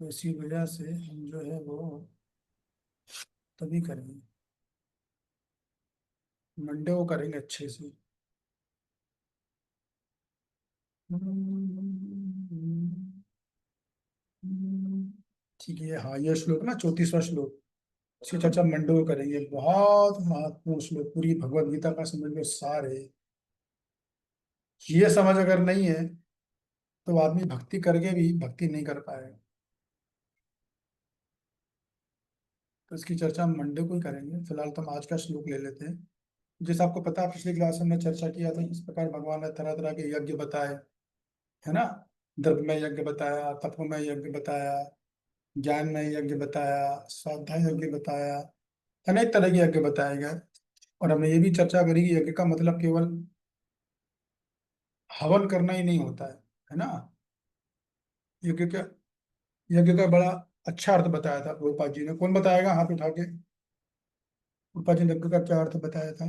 तो इसी वजह से हम जो है वो तभी करेंगे, मंडे को करेंगे अच्छे से। ठीक है, हाँ ये श्लोक ना 34वां श्लोक, इसकी चर्चा मंडे को करेंगे। बहुत महत्वपूर्ण श्लोक, पूरी भगवत गीता का समझ लो सार है। ये समझ अगर नहीं है तो आदमी भक्ति करके भी भक्ति नहीं कर पाएगा। तो इसकी चर्चा हम मंडे को ही करेंगे। फिलहाल तो हम आज का श्लोक ले लेते हैं। जैसे आपको पता है, पिछली क्लास में हमने चर्चा किया था इस प्रकार भगवान ने तरह तरह के यज्ञ बताए, है ना। द्रव्यमय यज्ञ बताया, तपोमय यज्ञ बताया, ज्ञानमय यज्ञ बताया, स्वाध्याय यज्ञ बताया, अनेक तरह के यज्ञ बताए गए। और हमने ये भी चर्चा करी कि यज्ञ का मतलब केवल हवन करना ही नहीं होता है ना। यज्ञ का यज्ञ का बड़ा अच्छा अर्थ बताया था प्रभुपाद जी ने। कौन बताएगा हाथ उठा के? प्रभुपाद जी ने यज्ञ का क्या अर्थ बताया था?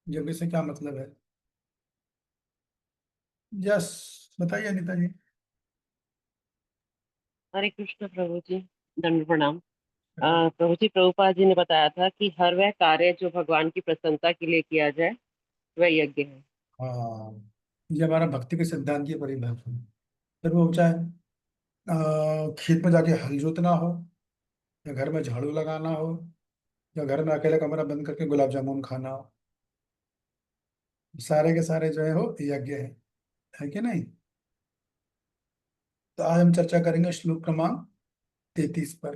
यज्ञ से क्या मतलब है? यस, बताइए अनिता जी। हरे कृष्ण प्रभु जी, दंड प्रणाम। प्रभु जी, प्रभुपाद जी ने बताया था कि हर वह कार्य जो भगवान की प्रसन्नता के लिए किया जाए वह यज्ञ है। हाँ, ये हमारा भक्ति के सिद्धांत की परिभाषा है। फिर वो चाहे खेत में जाके हल जोतना हो, या घर में झाड़ू लगाना हो, या घर में अकेले कमरा बंद करके गुलाब जामुन खाना हो, सारे के सारे जो है हो यज्ञ है कि नहीं। तो आज हम चर्चा करेंगे श्लोक क्रमांक 33 पर।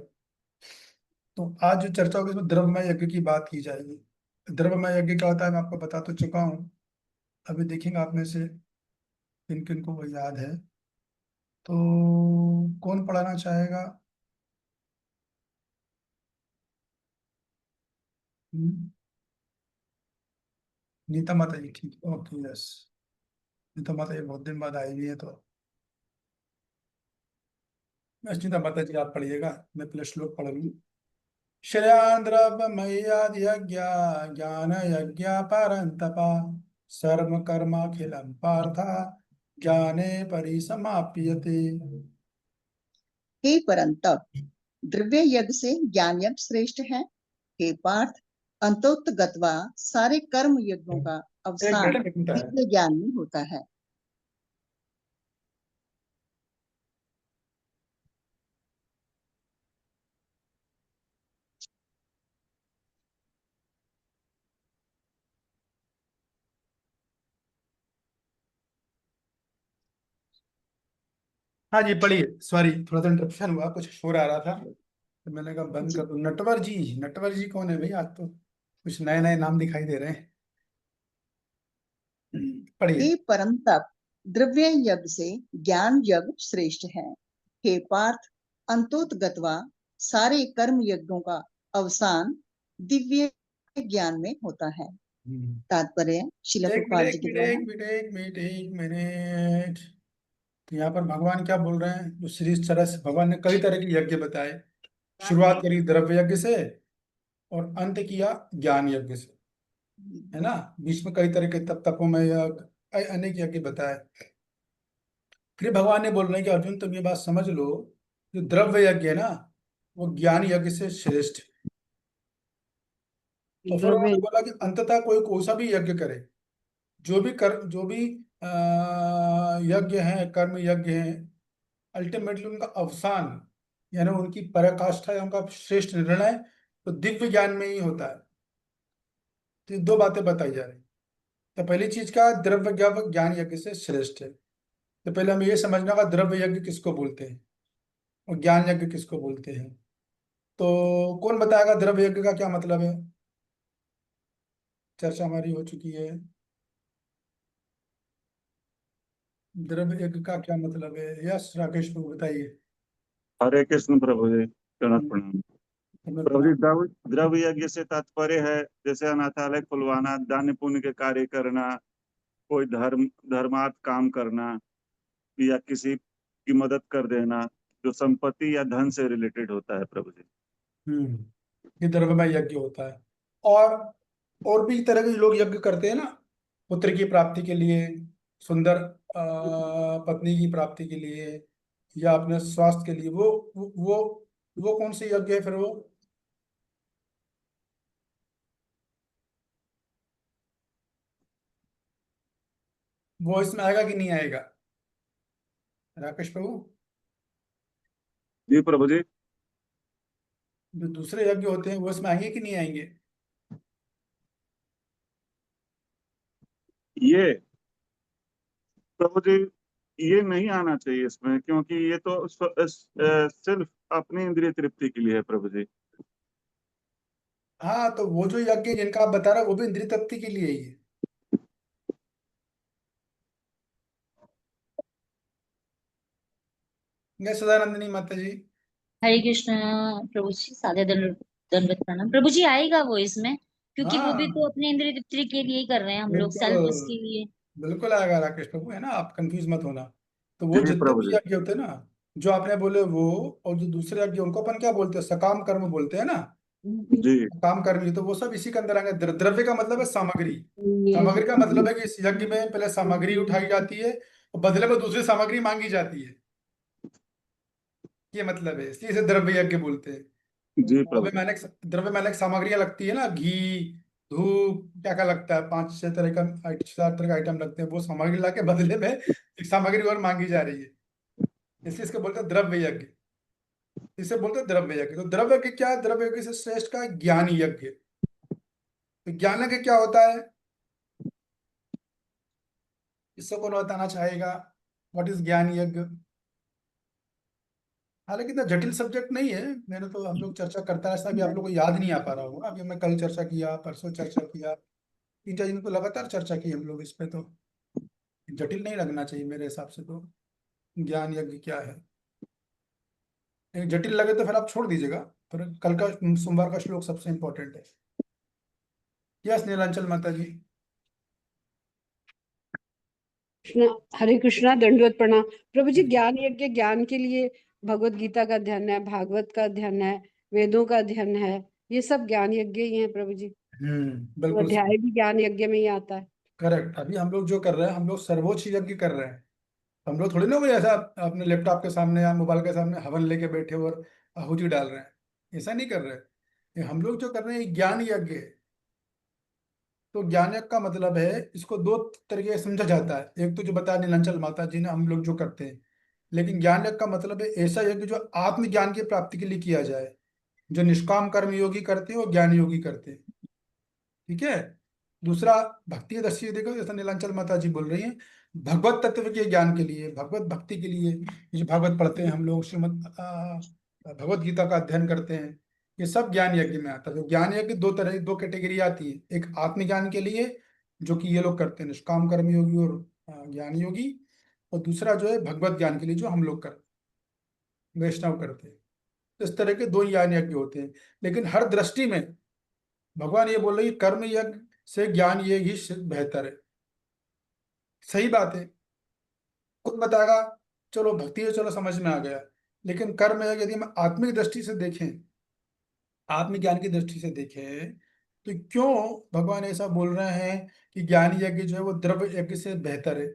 तो आज जो चर्चा होगी इसमें द्रव्यमय यज्ञ की बात की जाएगी। द्रव्यमय यज्ञ क्या होता है मैं आपको बता तो चुका हूँ। अभी देखेंगे आप में से किन किन को वो याद है। तो कौन पढ़ाना चाहेगा? हम्म, नीता माता जी, ठीक है, ओके यस। नीता माता जी बहुत दिन बाद आई हुई है तो बस नीता माता जी आप पढ़िएगा, मैं पहले श्लोक पढ़ लूँ। श्रेयान् द्रव्यमयाद् यज्ञा ज्ञान यज्ञ परन्तपा सर्व कर्माखिलं पार्थ ज्ञाने परिसमाप्यते। हे परंतप, द्रव्य यज्ञ से ज्ञान यज्ञ श्रेष्ठ है। हे पार्थ, अंतोक्त गत्वा सारे कर्म यज्ञों का एक अवसान मिनट लिखता है। दिव्य ज्ञान में होता है। हाँ जी पढ़िए, सॉरी थोड़ा सा इंटरप्शन हुआ, कुछ शोर आ रहा था तो मैंने कहा बंद कर जी, दो। नटवर जी, नटवर जी कौन है भाई? आज तो कुछ नए नए नाम दिखाई दे रहे हैं। पढ़िए। हे परंतप, द्रव्य यज्ञ से ज्ञान यज्ञ श्रेष्ठ है। हे पार्थ, अंतोत गत्वा सारे कर्म यज्ञों का अवसान दिव्य ज्ञान में होता है। हम्म, तात्पर्य शिला एक मिनट प्रभुपाद जी एक के मिनट द्वारा। एक मिनट एक मिनट एक मिनट। तो यहाँ पर भगवान क्या बोल रहे हैं? जो श्री इस तरह से भगवान ने कई तरह के यज्ञ बताए। शुरुआत करी द्रव्य यज्ञ से और अंत किया ज्ञान यज्ञ से, है ना। बीच में कई तरह के तपों में यज्ञ, अनेक यज्ञ बताए। फिर भगवान ने बोल रहे हैं कि अर्जुन तुम ये बात समझ लो, जो द्रव्य यज्ञ है ना वो ज्ञान यज्ञ से श्रेष्ठ है। और फिर द्रव्य उन्होंने बोला कि अंततः कोई कोई सा भी यज्ञ करे, जो भी यज्ञ हैं, कर्म यज्ञ हैं, अल्टीमेटली उनका अवसान यानी उनकी पराकाष्ठा या उनका श्रेष्ठ निर्णय तो दिव्य ज्ञान में ही होता है। तो ये दो बातें बताई जा रही। तो पहली चीज क्या, द्रव्य ज्ञान यज्ञ से श्रेष्ठ है। तो पहले हमें ये समझना होगा द्रव्य यज्ञ किसको बोलते हैं और ज्ञान यज्ञ किसको बोलते हैं। तो कौन बताएगा द्रव्य यज्ञ का क्या मतलब है? चर्चा हमारी हो चुकी है। द्रव्य यज्ञ का क्या मतलब है? यस राकेश को बताइए। हरे कृष्ण प्रभु जी, चरण हम्म, प्रणाम। हमें प्रभु जी, प्रणाम। द्रव्य यज्ञ से तात्पर्य है जैसे अनाथालय खुलवाना, दान पुण्य के कार्य करना, कोई धर्मार्थ काम करना, या किसी की मदद कर देना, जो संपत्ति या धन से रिलेटेड होता है प्रभु जी। हम्म, ये द्रव्यमय यज्ञ होता है। और और भी तरह के लोग यज्ञ करते हैं ना, पुत्र की प्राप्ति के लिए, सुंदर पत्नी की प्राप्ति के लिए या अपने स्वास्थ्य के लिए, वो कौन सी यज्ञ है फिर वो इसमें आएगा कि नहीं आएगा राकेश प्रभु? जी प्रभु जी। जो दूसरे यज्ञ होते हैं वो इसमें आएंगे कि नहीं आएंगे? ये प्रभु जी, ये नहीं आना चाहिए इसमें, क्योंकि ये तो सिर्फ अपनी इंद्रिय तृप्ति के लिए है प्रभु जी। हाँ, तो वो जो यज्ञ जिनका आप बता रहे हो वो भी इंद्रिय तृप्ति के लिए ही है। जय सदानंदिनी माता जी। हरे कृष्ण प्रभु जी, सादे दंडवत प्रणाम प्रभु जी। आएगा वो इसमें, क्योंकि वो भी तो हाँ, अपने इंद्रिय तृप्ति के लिए ही कर रहे हैं, हम लोग बिल्कुल सेल्फ उसके लिए। बिल्कुल आएगा राकेश प्रभु, है ना, आप कंफ्यूज मत होना। तो वो जी जितने प्रभु भी जी। यज्ञ होते हैं ना, जो आपने बोले वो, और जो दूसरे यज्ञ उनको अपन क्या बोलते हैं, सकाम कर्म बोलते हैं ना, जी काम कर्म, तो वो सब इसी के अंदर आएंगे। द्रव्य का मतलब है सामग्री। सामग्री का मतलब है कि इस यज्ञ में पहले सामग्री उठाई जाती है और बदले में दूसरी सामग्री मांगी जाती है, ये मतलब है, इसलिए इसे द्रव्य यज्ञ बोलते हैं। जी प्रभु द्रव्य जी। मैंने द्रव्य मैंने सामग्रियां लगती है ना, घी, धूप, क्या क्या लगता है, 5-6 तरह का 7 तरह का आइटम लगते हैं, वो सामग्री ला के बदले में एक सामग्री और मांगी जा रही है, इसलिए इसको बोलते हैं द्रव्य यज्ञ। इसे बोलते हैं द्रव्य यज्ञ। तो द्रव्य यज्ञ क्या है? द्रव्य यज्ञ से श्रेष्ठ का है ज्ञान यज्ञ। तो ज्ञान यज्ञ क्या होता है, इससे कौन बताना चाहेगा? व्हाट इज ज्ञान यज्ञ? हालांकि इतना जटिल सब्जेक्ट नहीं है, मैंने तो, हम लोग चर्चा करता है, ऐसा भी आप लोग को याद नहीं आ पा रहा होगा। अभी हमने कल चर्चा किया, परसों चर्चा किया, 3-4 दिन को लगातार चर्चा की हम लोग इस पे, तो जटिल नहीं लगना चाहिए मेरे हिसाब से तो। ज्ञान यज्ञ क्या है, एक जटिल लगे तो फिर आप छोड़ दीजिएगा। फिर कल का सोमवार का श्लोक सबसे इंपॉर्टेंट है। यस नीलांचल माता जी। कृष्णा, हरे कृष्णा, दंडवत प्रणाम प्रभु जी। ज्ञान यज्ञ, ज्ञान के लिए भगवत गीता का अध्ययन है, भागवत का अध्ययन है, वेदों का अध्ययन है, ये सब ज्ञान यज्ञ ही है प्रभु जी। तो बिल्कुल अध्याय भी ज्ञान यज्ञ में ही आता है। करेक्ट। अभी हम लोग जो कर रहे हैं, हम लोग सर्वोच्च यज्ञ कर रहे हैं। हम लोग थोड़ी ना कोई ऐसा अपने लैपटॉप के सामने या मोबाइल के सामने हवन लेके बैठे और आहुति डाल रहे हैं, ऐसा नहीं कर रहे। ये हम लोग जो कर रहे हैं ये ज्ञान यज्ञ है। तो ज्ञान यज्ञ का मतलब है, इसको दो तरीके से समझा जाता है। एक तो जो बताया नीलांचल माता जी ने, हम लोग जो करते हैं। लेकिन ज्ञान यज्ञ का मतलब है ऐसा यज्ञ जो आत्मज्ञान की प्राप्ति के लिए किया जाए। जो निष्काम कर्म योगी करते हैं वो ज्ञान योगी करते हैं, ठीक है। दूसरा, भक्ति दृष्टि से देखो, जैसा नीलांचल माता जी बोल रही हैं, भगवत तत्व के ज्ञान के लिए, भगवत भक्ति के लिए, ये जो भागवत पढ़ते हैं हम लोग, श्रीमद भगवत गीता का अध्ययन करते हैं, ये सब ज्ञान यज्ञ में आता है। तो ज्ञान यज्ञ दो तरह, दो कैटेगरी आती है। एक आत्मज्ञान के लिए, जो कि ये लोग करते हैं, निष्काम कर्म योगी और ज्ञान योगी। और दूसरा जो है भगवत ज्ञान के लिए, जो हम लोग करते हैं, वैष्णव करते हैं। तो इस तरह के दो ज्ञान यज्ञ होते हैं। लेकिन हर दृष्टि में भगवान ये बोल रहे हैं कि कर्म यज्ञ से ज्ञान यज्ञ ही बेहतर है। सही बात है, खुद बताएगा। चलो भक्ति है, चलो समझ में आ गया। लेकिन कर्म यज्ञ यदि हम आत्मिक दृष्टि से देखें, आत्मज्ञान की दृष्टि से देखें, तो क्यों भगवान ऐसा बोल रहे हैं कि ज्ञान यज्ञ जो है वो द्रव्य यज्ञ से बेहतर है?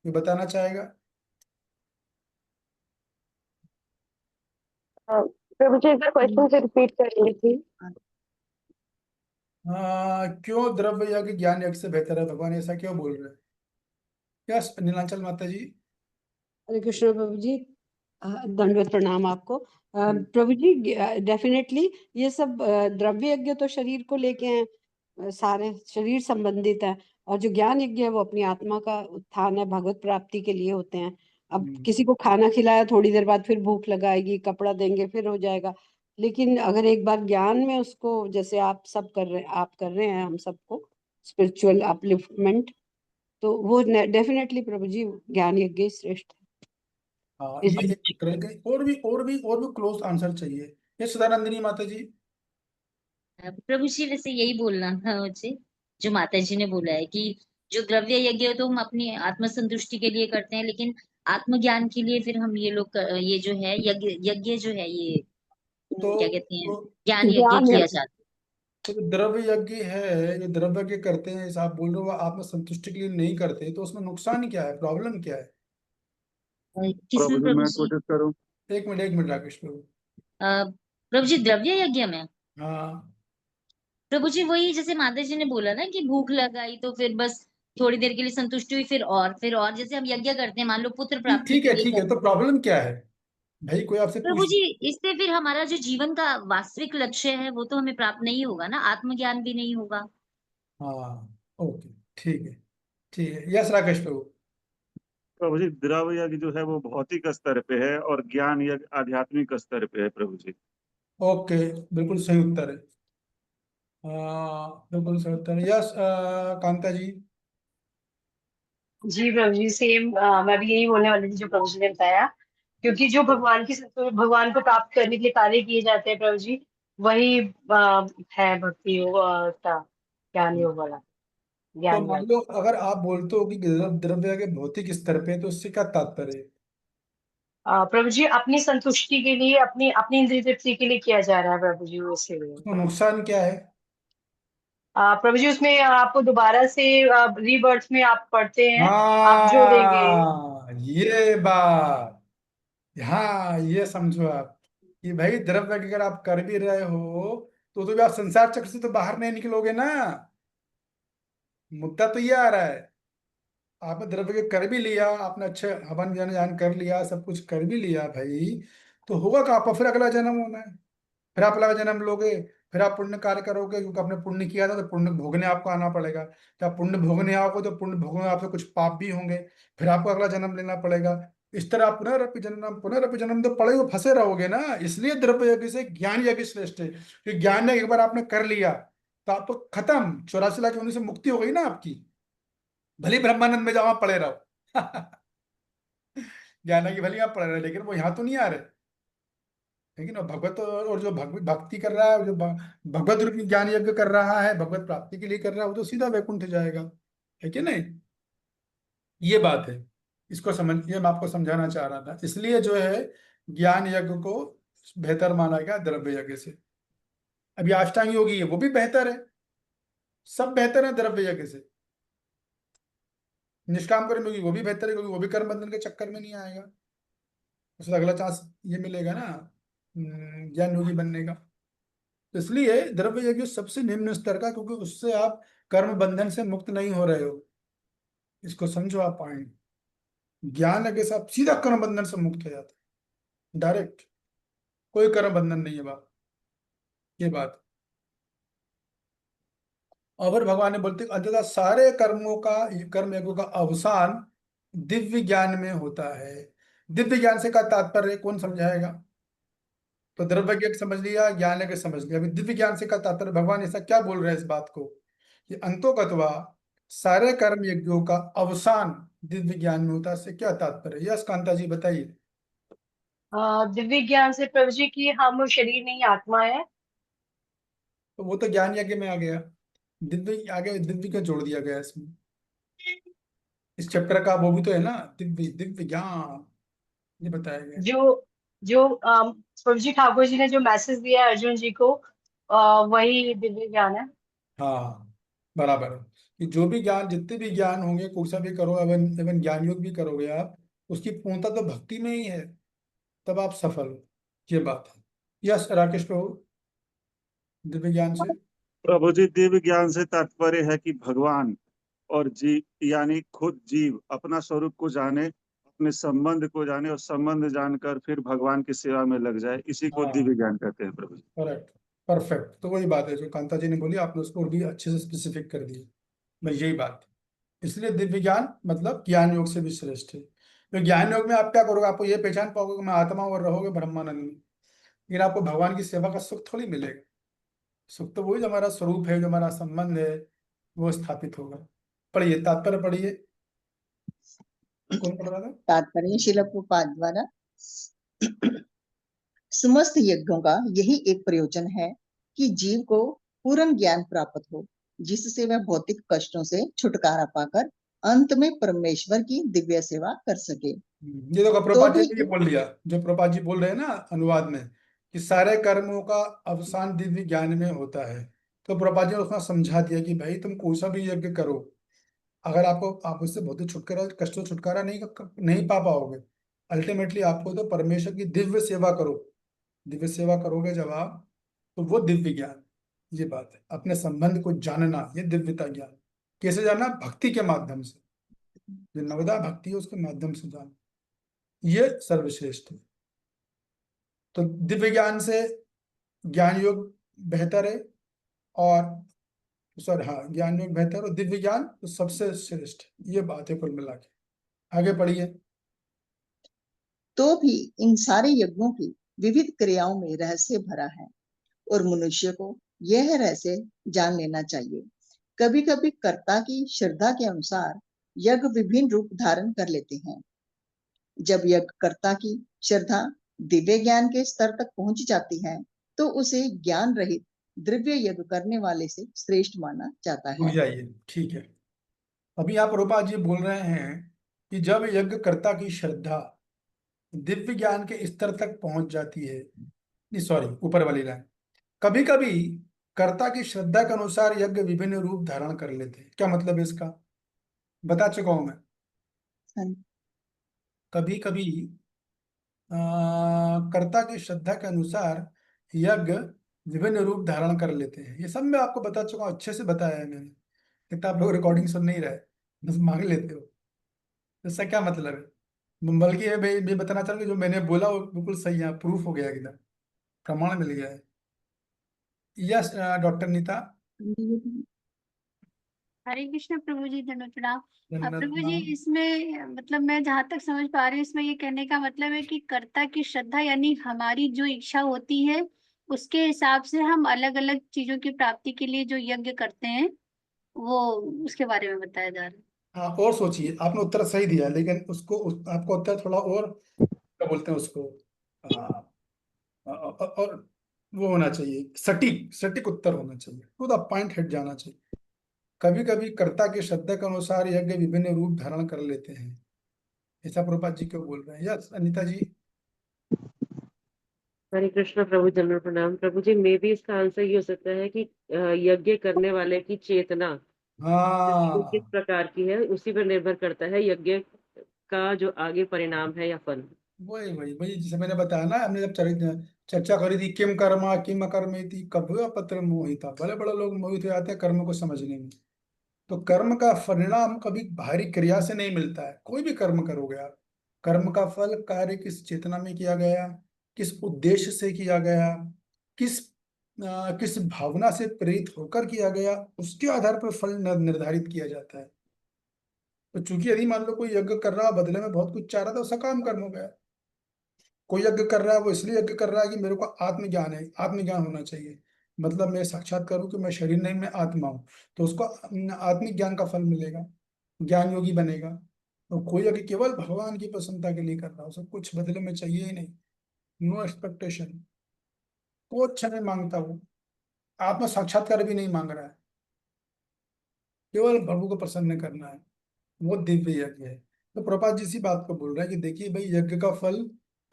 ये बताना चाहेगा? प्रभु जी, एक बार क्वेश्चन से रिपीट करेंगे प्लीज। क्यों द्रव्य यज्ञ ज्ञान यज्ञ से बेहतर है, भगवान ऐसा क्यों बोल रहे हैं? यस नीलांचल माता जी। हरे कृष्ण प्रभु जी, दंडवत प्रणाम आपको। प्रभु जी, डेफिनेटली ये सब द्रव्य यज्ञ तो शरीर को लेके हैं, सारे शरीर संबंधित है। और जो ज्ञान यज्ञ है वो अपनी आत्मा का उत्थान है, भगवत प्राप्ति के लिए होते हैं। अब किसी को खाना खिलाया, थोड़ी देर बाद फिर भूख लगाएगी, कपड़ा देंगे, फिर हो जाएगा। लेकिन अगर एक बार ज्ञान में उसको, जैसे आप सब कर रहे, आप कर रहे हैं, हम सबको स्पिरिचुअल अपलिफ्टमेंट, तो वो डेफिनेटली प्रभु जी ज्ञान यज्ञ ही श्रेष्ठ हाँ, है। ये एक तरह के और भी क्लोज आंसर चाहिए। ये सदानंदिनी माता जी। प्रभु जी वैसे यही बोलना था मुझे, जो माता जी ने बोला है कि जो द्रव्य यज्ञ तो हम अपनी आत्म संतुष्टि के लिए करते हैं, लेकिन आत्मज्ञान के लिए फिर हम ये लोग ये जो है यज्ञ यज्ञ जो है ये तो क्या कहते हैं, तो ज्ञान यज्ञ ज्ञान किया यज्ञ, जाता तो जो द्रव्य यज्ञ है, जो द्रव्य यज्ञ करते हैं, जैसे आप बोल रहे हो आत्म संतुष्टि के लिए नहीं करते, तो उसमें नुकसान क्या है, प्रॉब्लम क्या है? किसमें प्रभु जी प्रभु मैं जी? कोशिश करूं। एक मिनट राकेश प्रभु। प्रभु जी द्रव्य यज्ञ में हाँ प्रभु जी वही जैसे माता जी ने बोला ना कि भूख लगाई तो फिर बस थोड़ी देर के लिए संतुष्टि हुई, फिर और जैसे हम यज्ञ करते हैं, मान लो पुत्र प्राप्ति के लिए ठीक है, करते तो हैं। प्रॉब्लम क्या है भाई? कोई आपसे प्रभु पूछ। जी इससे फिर हमारा जो जीवन का वास्तविक लक्ष्य है वो तो हमें प्राप्त नहीं होगा ना, आत्मज्ञान भी नहीं होगा। हाँ ओके, ठीक है, यस राकेश प्रभु। प्रभु जी द्रव्य यज्ञ जो है वो भौतिक स्तर पे है और ज्ञान यज्ञ आध्यात्मिक स्तर पे है प्रभु जी। ओके, बिल्कुल सही उत्तर है। बिल्कुल सही उत्तर है, यस कांता जी। जी प्रभु जी सेम, मैं भी यही बोलने वाली थी जो प्रभु जी ने बताया, क्योंकि जो भगवान को प्राप्त करने के लिए कार्य किए जाते हैं प्रभु जी, वही है भक्ति योग का ज्ञान योग वाला, तो ज्ञान मान योग। लो अगर आप बोलते हो कि द्रव्य के भौतिक स्तर पे, तो उससे क्या तात्पर्य है? प्रभु जी अपनी संतुष्टि के लिए, अपनी अपनी इंद्रिय तृप्ति के लिए किया जा रहा है प्रभु जी, वो इसीलिए। तो नुकसान क्या है? प्रभु जी उसमें आपको दोबारा से रीबर्थ में आप पढ़ते हैं, आप जो देंगे। हाँ ये बात, हाँ ये समझो आप कि भाई द्रव्य अगर आप कर भी रहे हो, तो भी आप संसार चक्र से तो बाहर नहीं निकलोगे ना। मुद्दा तो ये आ रहा है, आपने द्रव्य के कर भी लिया, आपने अच्छे हवन ज्ञान ज्ञान कर लिया, सब कुछ कर भी लिया भाई, तो होगा कहाँ पर? फिर अगला जन्म होना है, फिर आप अगला जन्म लोगे, फिर आप पुण्य कार्य करोगे, क्योंकि आपने पुण्य किया था तो पुण्य भोगने आपको आना पड़ेगा। जब आप पुण्य भोगने आओगे तो पुण्य भोगने में आपसे कुछ पाप भी होंगे, फिर आपको अगला जन्म लेना पड़ेगा। इस तरह आप पुनरअपि जन्म तो पड़े हुए फंसे रहोगे ना। इसलिए द्रव्य यज्ञ से ज्ञान यज्ञ श्रेष्ठ है, क्योंकि ज्ञान यज्ञ एक बार आपने कर लिया तो आप तो खत्म, 84 लाख योनि से मुक्ति हो गई ना आपकी। भले ही ब्रह्मानंद में जाओ, आप पड़े रहो ज्ञान यज्ञ भले ही आप पढ़ रहे, लेकिन वो यहाँ तो नहीं आ रहे। लेकिन वो भगवत और जो भक्ति कर रहा है, जो भगवत रूपी ज्ञान यज्ञ कर रहा है, भगवत प्राप्ति के लिए कर रहा है, वो तो सीधा वैकुंठ जाएगा, है कि नहीं? ये बात है, इसको समझिए, मैं आपको समझाना चाह रहा था। इसलिए जो है ज्ञान यज्ञ को बेहतर माना गया द्रव्य यज्ञ से। अभी अष्टांग योगी है, वो भी बेहतर है, सब बेहतर है द्रव्य यज्ञ से। निष्काम कर्म योगी वो भी बेहतर है, क्योंकि वो भी कर्म बंधन के चक्कर में नहीं आएगा, उसे अगला चांस ये मिलेगा ना ज्ञान योगी बनने का। तो इसलिए द्रव्य यज्ञ सबसे निम्न स्तर का, क्योंकि उससे आप कर्म बंधन से मुक्त नहीं हो रहे हो, इसको समझो आप पॉइंट। ज्ञान यज्ञ से आप सीधा कर्म बंधन से मुक्त हो जाते हैं, डायरेक्ट, कोई कर्म बंधन नहीं है बात, ये बात। और फिर भगवान ने बोलते अंततः सारे कर्मों का, कर्म यज्ञों का अवसान दिव्य ज्ञान में होता है। दिव्य ज्ञान से का तात्पर्य कौन समझाएगा? तो द्रव्य ज्ञान समझ लिया, ज्ञान यज्ञ समझ लिया, अभी दिव्य ज्ञान से का तात्पर्य भगवान ऐसा क्या बोल रहे हैं इस बात को कि अंतोगत्वा सारे कर्म यज्ञों का अवसान दिव्य ज्ञान में होता है, इससे क्या तात्पर्य? यस कांता जी बताइए। दिव्य ज्ञान से प्रभु जी की हम शरीर नहीं आत्मा है। तो वो तो ज्ञान यज्ञ में आ गया, दिव्य आगे दिव्य का जोड़ दिया गया इसमें, इस चैप्टर का वो भी तो है ना, दिव्य दिव्य ज्ञान, ये बताया गया। जो जो प्रभु जी ठाकुर जी ने जो मैसेज दिया है अर्जुन जी को, वही दिव्य ज्ञान है। हाँ बराबर है, कि जो भी ज्ञान, जितने भी ज्ञान होंगे, कौन सा भी करो, एवं एवं ज्ञान योग भी करोगे आप, उसकी पूर्णता तो भक्ति में ही है, तब आप सफल हो, ये बात है। यस राकेश प्रभु, दिव्य ज्ञान से। प्रभु जी दिव्य ज्ञान से तात्पर्य है कि भगवान और जीव यानी खुद जीव अपना स्वरूप को जाने, अपने संबंध को जाने और संबंध जानकर फिर भगवान की सेवा में लग जाए, इसी को हाँ दिव्य ज्ञान कहते हैं प्रभु जी। करेक्ट, परफेक्ट, तो वही बात है जो कांता जी ने बोली, आपने उसको भी अच्छे से स्पेसिफिक कर दी, बस यही बात है। इसलिए दिव्य ज्ञान मतलब ज्ञान योग से भी श्रेष्ठ है। तो ज्ञान योग में आप क्या करोगे? आपको ये पहचान पाओगे कि मैं आत्मा हूं और रहोगे ब्रह्मानंद में, लेकिन आपको भगवान की सेवा का सुख थोड़ी मिलेगा। सुख तो वही जो हमारा स्वरूप है, जो हमारा संबंध है, वो स्थापित होगा। पढ़िए, तात्पर्य पढ़िए, कौन पढ़ रहा था? तात्पर्य शिल प्रभुपाद द्वारा। समस्त यज्ञों का यही एक प्रयोजन है कि जीव को पूर्ण ज्ञान प्राप्त हो, जिससे वह भौतिक कष्टों से छुटकारा पाकर अंत में परमेश्वर की दिव्य सेवा कर सके। ये तो तो प्रभुपाद जी भी ने ये बोल लिया, जो प्रभुपाद जी बोल रहे हैं ना अनुवाद में, कि सारे कर्मों का अवसान दिव्य ज्ञान में होता है। तो प्रभुपाद जी ने उसमें समझा दिया कि भाई तुम कोई सा भी यज्ञ करो, अगर आप उससे भौतिक छुटकारा, कष्टों से छुटकारा नहीं पा पाओगे, अल्टीमेटली आपको तो परमेश्वर की दिव्य सेवा करो। दिव्य सेवा करोगे जब आप, तो वो दिव्य ज्ञान, ये बात है, अपने संबंध को जानना, ये दिव्यता ज्ञान। कैसे जानना? भक्ति के माध्यम से, जो नवदा भक्ति है उसके माध्यम से जानना, ये सर्वश्रेष्ठ है। तो दिव्य ज्ञान से ज्ञान योग बेहतर है, और सॉरी हाँ, ज्ञान योग बेहतर और दिव्य ज्ञान तो सबसे श्रेष्ठ, ये बात है कुल मिला के। आगे पढ़िए। तो भी इन सारे यज्ञों की विविध क्रियाओं में रहस्य भरा है और मनुष्य को यह रहस्य जान लेना चाहिए। कभी कभी कर्ता की श्रद्धा के अनुसार यज्ञ विभिन्न रूप धारण कर लेते हैं। जब यज्ञकर्ता की श्रद्धा दिव्य ज्ञान के स्तर तक पहुंच जाती है तो उसे ज्ञान रहित द्रव्य यज्ञ करने वाले से श्रेष्ठ माना जाता रुक है। जाइए, ठीक है। अभी आप रूपा जी बोल रहे हैं कि जब यज्ञकर्ता की श्रद्धा दिव्य ज्ञान के स्तर तक पहुंच जाती है, नहीं सॉरी, ऊपर वाली लाइन, कभी कभी कर्ता की श्रद्धा के अनुसार यज्ञ विभिन्न रूप धारण कर लेते हैं। क्या मतलब है इसका? बता चुका हूं मैं। कभी कभी कर्ता की श्रद्धा के अनुसार यज्ञ विभिन्न रूप धारण कर लेते हैं, ये सब मैं आपको बता चुका हूं, अच्छे से बताया है मैंने। कितना आप लोग रिकॉर्डिंग सुन नहीं रहे, बस मांग लेते हो। इसका क्या मतलब है? बल्कि ये मैं बताना चाहूंगा जो मैंने बोला वो बिल्कुल सही है, प्रूफ हो गया, एकदम प्रमाण मिल गया है। Yes doctor Neeta. हरे कृष्ण प्रभु जी, धन्यवाद प्रणाम। धन्यवाद प्रभु जी, प्रणाम। इसमें मतलब मैं जहाँ तक समझ पा रही हूँ, इसमें ये कहने का मतलब है कि कर्ता की श्रद्धा यानी हमारी जो इच्छा होती है उसके हिसाब से हम अलग अलग चीजों की प्राप्ति के लिए जो यज्ञ करते हैं वो उसके बारे में बताया जा रहा है। हाँ, और सोचिए, आपने उत्तर सही दिया, लेकिन आपको उत्तर थोड़ा और, क्या बोलते हैं उसको, और वो होना चाहिए, सटीक सटीक उत्तर होना चाहिए, टू द पॉइंट हट जाना चाहिए। कभी कभी कर्ता की श्रद्धा के अनुसार यज्ञ विभिन्न रूप धारण कर लेते हैं, ऐसा प्रभुपाद जी क्यों बोल रहे हैं? यस अनीता जी। हरे कृष्ण प्रभु, दंडवत प्रणाम। प्रभु जी, मे भी इसका आंसर ये हो सकता है कि यज्ञ करने वाले की चेतना वो किस हाँ, प्रकार की है उसी पर निर्भर करता है यज्ञ का जो आगे परिणाम है या फल। वही वही वही जिसे मैंने बताया ना, हमने जब चर्चा करी थी, किम कर्मा किम अकर्मेति कभ्यो पत्र मोहिता, बड़े बड़े लोग मोहित हो जाते हैं कर्म को समझने में। तो कर्म का परिणाम कभी बाहरी क्रिया से नहीं मिलता है। कोई भी कर्म करोगे आप, कर्म का फल कार्य किस चेतना में किया गया, किस उद्देश्य से किया गया, किस किस भावना से प्रेरित होकर किया गया, उसके आधार पर फल निर्धारित किया जाता है। तो चूंकि यदि मान लो कोई यज्ञ कर रहा है, बदले में बहुत कुछ चाह रहा था, उसका काम कर्म हो गया। कोई यज्ञ कर रहा है, वो इसलिए यज्ञ कर रहा है कि मेरे को आत्मज्ञान है, आत्मज्ञान होना चाहिए, मतलब मैं साक्षात्कार हूं कि मैं शरीर नहीं, मैं आत्मा हूं, तो उसको आत्मिक ज्ञान का फल मिलेगा, ज्ञान योगी बनेगा। तो कोई यज्ञ केवल भगवान की प्रसन्नता के लिए कर रहा है, उसे कुछ बदले में चाहिए ही नहीं, नो एक्सपेक्टेशन, कुछ नहीं मांगता वो, आत्म साक्षात्कार भी नहीं मांग रहा है, केवल प्रभु को प्रसन्न करना है, वो दिव्य यज्ञ है। तो प्रभुपाद जी इसी बात को बोल रहा है कि देखिए भाई, यज्ञ का फल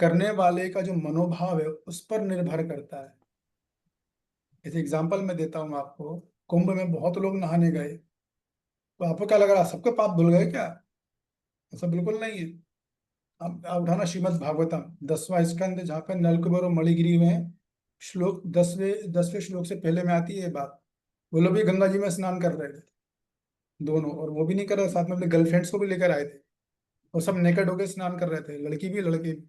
करने वाले का जो मनोभाव है उस पर निर्भर करता है। जैसे एग्जाम्पल मैं देता हूँ आपको, कुंभ में बहुत लोग नहाने गए, तो आपको क्या लग रहा है सबके पाप धुल गए क्या? ऐसा बिल्कुल नहीं है। आप उठाना श्रीमद् भागवतम 10वां स्कंद, जहाँ पे नलकुबर और मणिगिरी में श्लोक 10वें श्लोक से पहले में आती है ये बात। वो लोग भी गंगा जी में स्नान कर रहे थे दोनों, और वो भी नहीं कर रहे, साथ में अपने गर्लफ्रेंड्स को भी लेकर आए थे, और सब नेकेड होकर स्नान कर रहे थे, लड़की भी लड़के भी।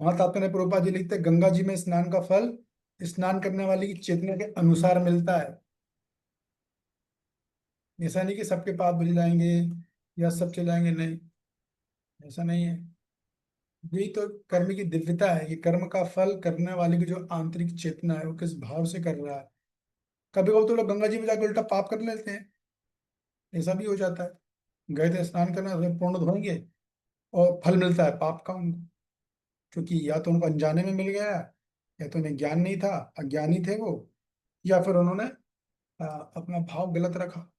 वहां तात्पर्य प्रभुपाद जी लिखते हैं, गंगा जी में स्नान का फल स्नान करने वाले की चेतना के अनुसार मिलता है। ऐसा नहीं कि सबके पाप धुल जाएंगे या सब चले जाएंगे, नहीं, ऐसा नहीं है। यही तो कर्म की दिव्यता है कि कर्म का फल करने वाले की जो आंतरिक चेतना है वो किस भाव से कर रहा है। कभी कभी तो लोग गंगा जी में जाकर उल्टा पाप कर लेते हैं, ऐसा भी हो जाता है। गए थे स्नान करने, उसमें पूर्ण धोएंगे और फल मिलता है पाप का उनको, क्योंकि या तो उनको अनजाने में मिल गया, या तो उन्हें ज्ञान नहीं था, अज्ञानी थे वो, या फिर उन्होंने अपना भाव गलत रखा।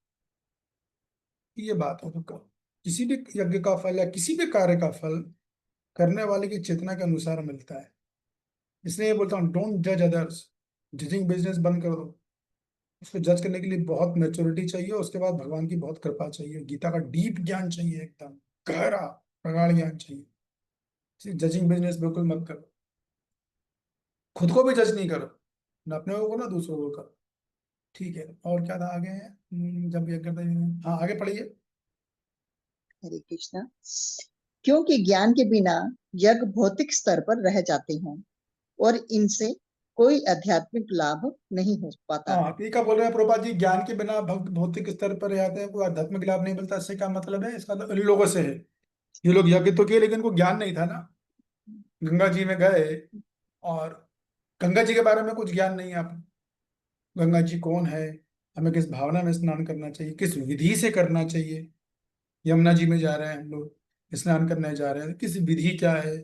ये बात है। तो किसी भी यज्ञ का फल या किसी भी कार्य का फल करने वाले की चेतना के अनुसार मिलता है। इसलिए ये बोलता हूँ, डोंट जज अदर्स, जजिंग बिजनेस बंद कर दो। उसको जज करने के लिए बहुत मैच्योरिटी चाहिए, उसके बाद भगवान की बहुत कृपा चाहिए, गीता का डीप ज्ञान चाहिए, एकदम गहरा प्रगाढ़ ज्ञान चाहिए। जजिंग बिजनेस बिल्कुल मत करो, खुद को भी जज नहीं करो, ना अपने को ना दूसरों को करो। ठीक है, और क्या था आगे? जब ये करते हैं, हाँ आगे पढ़िए। हरे कृष्णा। क्योंकि ज्ञान के बिना यज्ञ भौतिक स्तर पर रह जाते हैं और इनसे कोई आध्यात्मिक लाभ नहीं हो पाता है। हाँ ठीक है, बोल रहे हैं प्रभुपाद जी, ज्ञान के बिना भक्त भौतिक स्तर पर जाते हैं, कोई आध्यात्मिक लाभ नहीं मिलता। इससे क्या मतलब है? इसका मतलब इन लोगों से है, ये लोग यज्ञ तो किए लेकिन इनको ज्ञान नहीं था ना। गंगा जी में गए और गंगा जी के बारे में कुछ ज्ञान नहीं है आपको। गंगा जी कौन है, हमें किस भावना में स्नान करना चाहिए, किस विधि से करना चाहिए। यमुना जी में जा रहे हैं हम लोग, स्नान करने जा रहे हैं, किस विधि क्या है।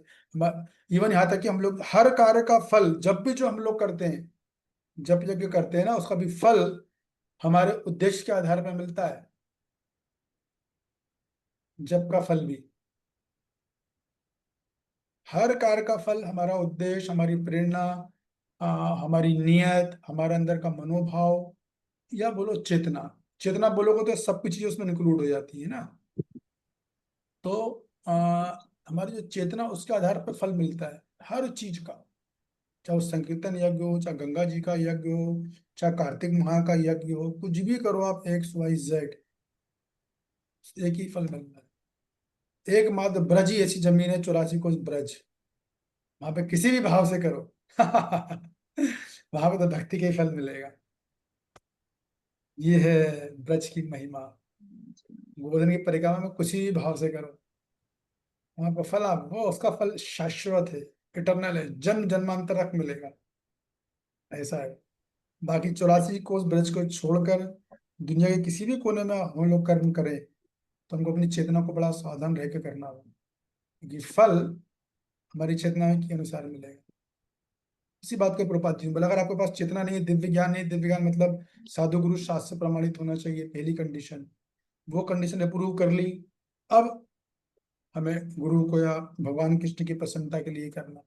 इवन यहाँ तक कि हम लोग हर कार्य का फल जब भी जो हम लोग करते हैं, जब यज्ञ करते हैं ना, उसका भी फल हमारे उद्देश्य के आधार पर मिलता है। जप का फल भी, हर कार्य का फल, हमारा उद्देश्य, हमारी प्रेरणा, हमारी नियत, हमारे अंदर का मनोभाव, या बोलो चेतना। चेतना बोलोगे तो सब कुछ चीजें उसमें इंक्लूड हो जाती है ना। तो हमारी जो चेतना, उसके आधार पर फल मिलता है हर चीज का। चाहे वो संकीर्तन यज्ञ हो, चाहे गंगा जी का यज्ञ हो, चाहे कार्तिक माह का यज्ञ हो, कुछ भी करो आप, XYZ, एक ही फल मिलता है। एकमात्र ब्रज ही ऐसी जमीन है, 84 कोस ब्रज, वहां पे किसी भी भाव से करो वहां पे तो भक्ति का ही फल मिलेगा। ये है ब्रज की महिमा। गोवर्धन की परिक्रमा में कुछ भी भाव से करो, वहां पर फल आप, वो उसका फल शाश्वत है, इटरनल है, जन्म जन्मांतर तक मिलेगा। ऐसा है। बाकी 84 कोस ब्रज को छोड़कर दुनिया के किसी भी कोने में हम लोग कर्म करें, तो हमको अपनी चेतना को बड़ा सावधान रह के करना होगा, क्योंकि फल हमारी चेतना के अनुसार मिलेगा। इसी बात को प्रपात जी ने बोला, अगर आपके पास चेतना नहीं है, दिव्य ज्ञान नहीं, दिव्य ज्ञान मतलब साधु गुरु शास्त्र से प्रमाणित होना चाहिए, पहली कंडीशन। वो कंडीशन अप्रूव कर ली, अब हमें गुरु को या भगवान कृष्ण की प्रसन्नता के लिए करना,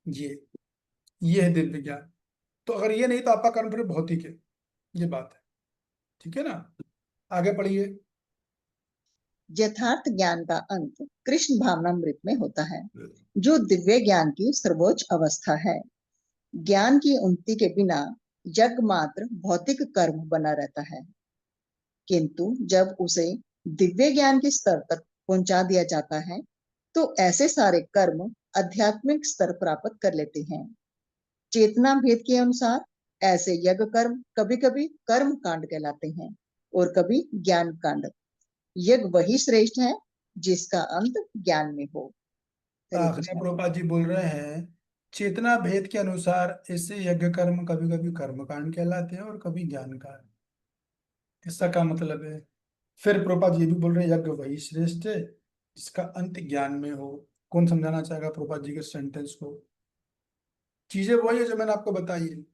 ये है दिव्य ज्ञान। तो अगर ये नहीं तो आपका कर्म फिर भौतिक है, ये बात है। ठीक है ना, आगे पढ़िए। यथार्थ ज्ञान का अंत कृष्ण भावनामृत में होता है, जो दिव्य ज्ञान की सर्वोच्च अवस्था है। ज्ञान की उन्नति के बिना यज्ञ मात्र भौतिक कर्म बना रहता है, किंतु जब उसे दिव्य ज्ञान के स्तर तक पहुंचा दिया जाता है, तो ऐसे सारे कर्म आध्यात्मिक स्तर प्राप्त कर लेते हैं। चेतना भेद के अनुसार ऐसे यज्ञ कर्म कभी कभी कर्म कांड कहलाते हैं और कभी ज्ञान कांड। यज्ञ वही श्रेष्ठ है जिसका अंत ज्ञान में हो। हरे आखिरी कृष्ण। प्रभुपाद जी बोल रहे हैं, चेतना भेद के अनुसार ऐसे यज्ञ कर्म कभी कभी कर्म कांड कहलाते हैं और कभी ज्ञान कांड। इसका क्या मतलब है? फिर प्रभुपाद जी भी बोल रहे हैं, यज्ञ वही श्रेष्ठ है जिसका अंत ज्ञान में हो। कौन समझाना चाहेगा प्रभुपाद जी के सेंटेंस को? चीजें वही है जो मैंने आपको बताई है,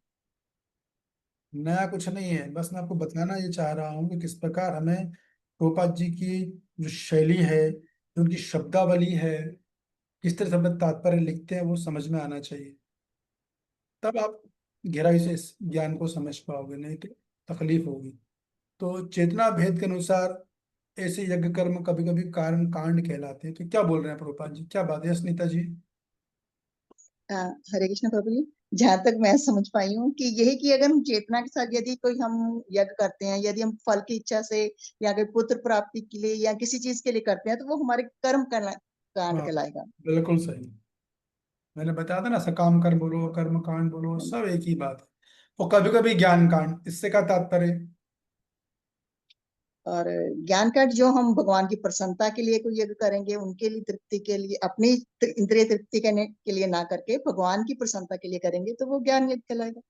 नया कुछ नहीं है। बस मैं आपको बताना ये चाह रहा हूँ कि किस प्रकार हमें प्रभुपाद जी की जो शैली है, जो उनकी शब्दावली है, किस तरह से हमें तात्पर्य लिखते हैं, वो समझ में आना चाहिए। तब आप गहराई से इस ज्ञान को समझ पाओगे, नहीं तो तकलीफ होगी। तो चेतना भेद के अनुसार ऐसे यज्ञ कर्म कभी कभी कारण कांड कहलाते हैं। तो क्या बोल रहे हैं प्रभुपाद जी, क्या बात है स्नीता जी? हरे कृष्ण प्रभु जी। जहां तक मैं समझ पाई हूँ कि यही कि अगर हम चेतना के साथ यदि कोई हम यज्ञ करते हैं, यदि हम फल की इच्छा से या कोई पुत्र प्राप्ति के लिए या किसी चीज के लिए करते हैं, तो वो हमारे कर्म कांड हाँ कहलाएगा। बिल्कुल सही। मैंने बताया था ना, सकाम कर्म बोलो, कर्म कांड बोलो, सब एक ही बात है। और कभी कभी ज्ञान कांड, इससे क्या तात्पर्य? और ज्ञान कांड जो हम भगवान की प्रसन्नता के लिए कोई यज्ञ करेंगे, उनके लिए तृप्ति के लिए, अपनी इंद्रिय तृप्ति करने के लिए ना करके भगवान की प्रसन्नता के लिए करेंगे, तो वो ज्ञान यज्ञ कहलाएगा।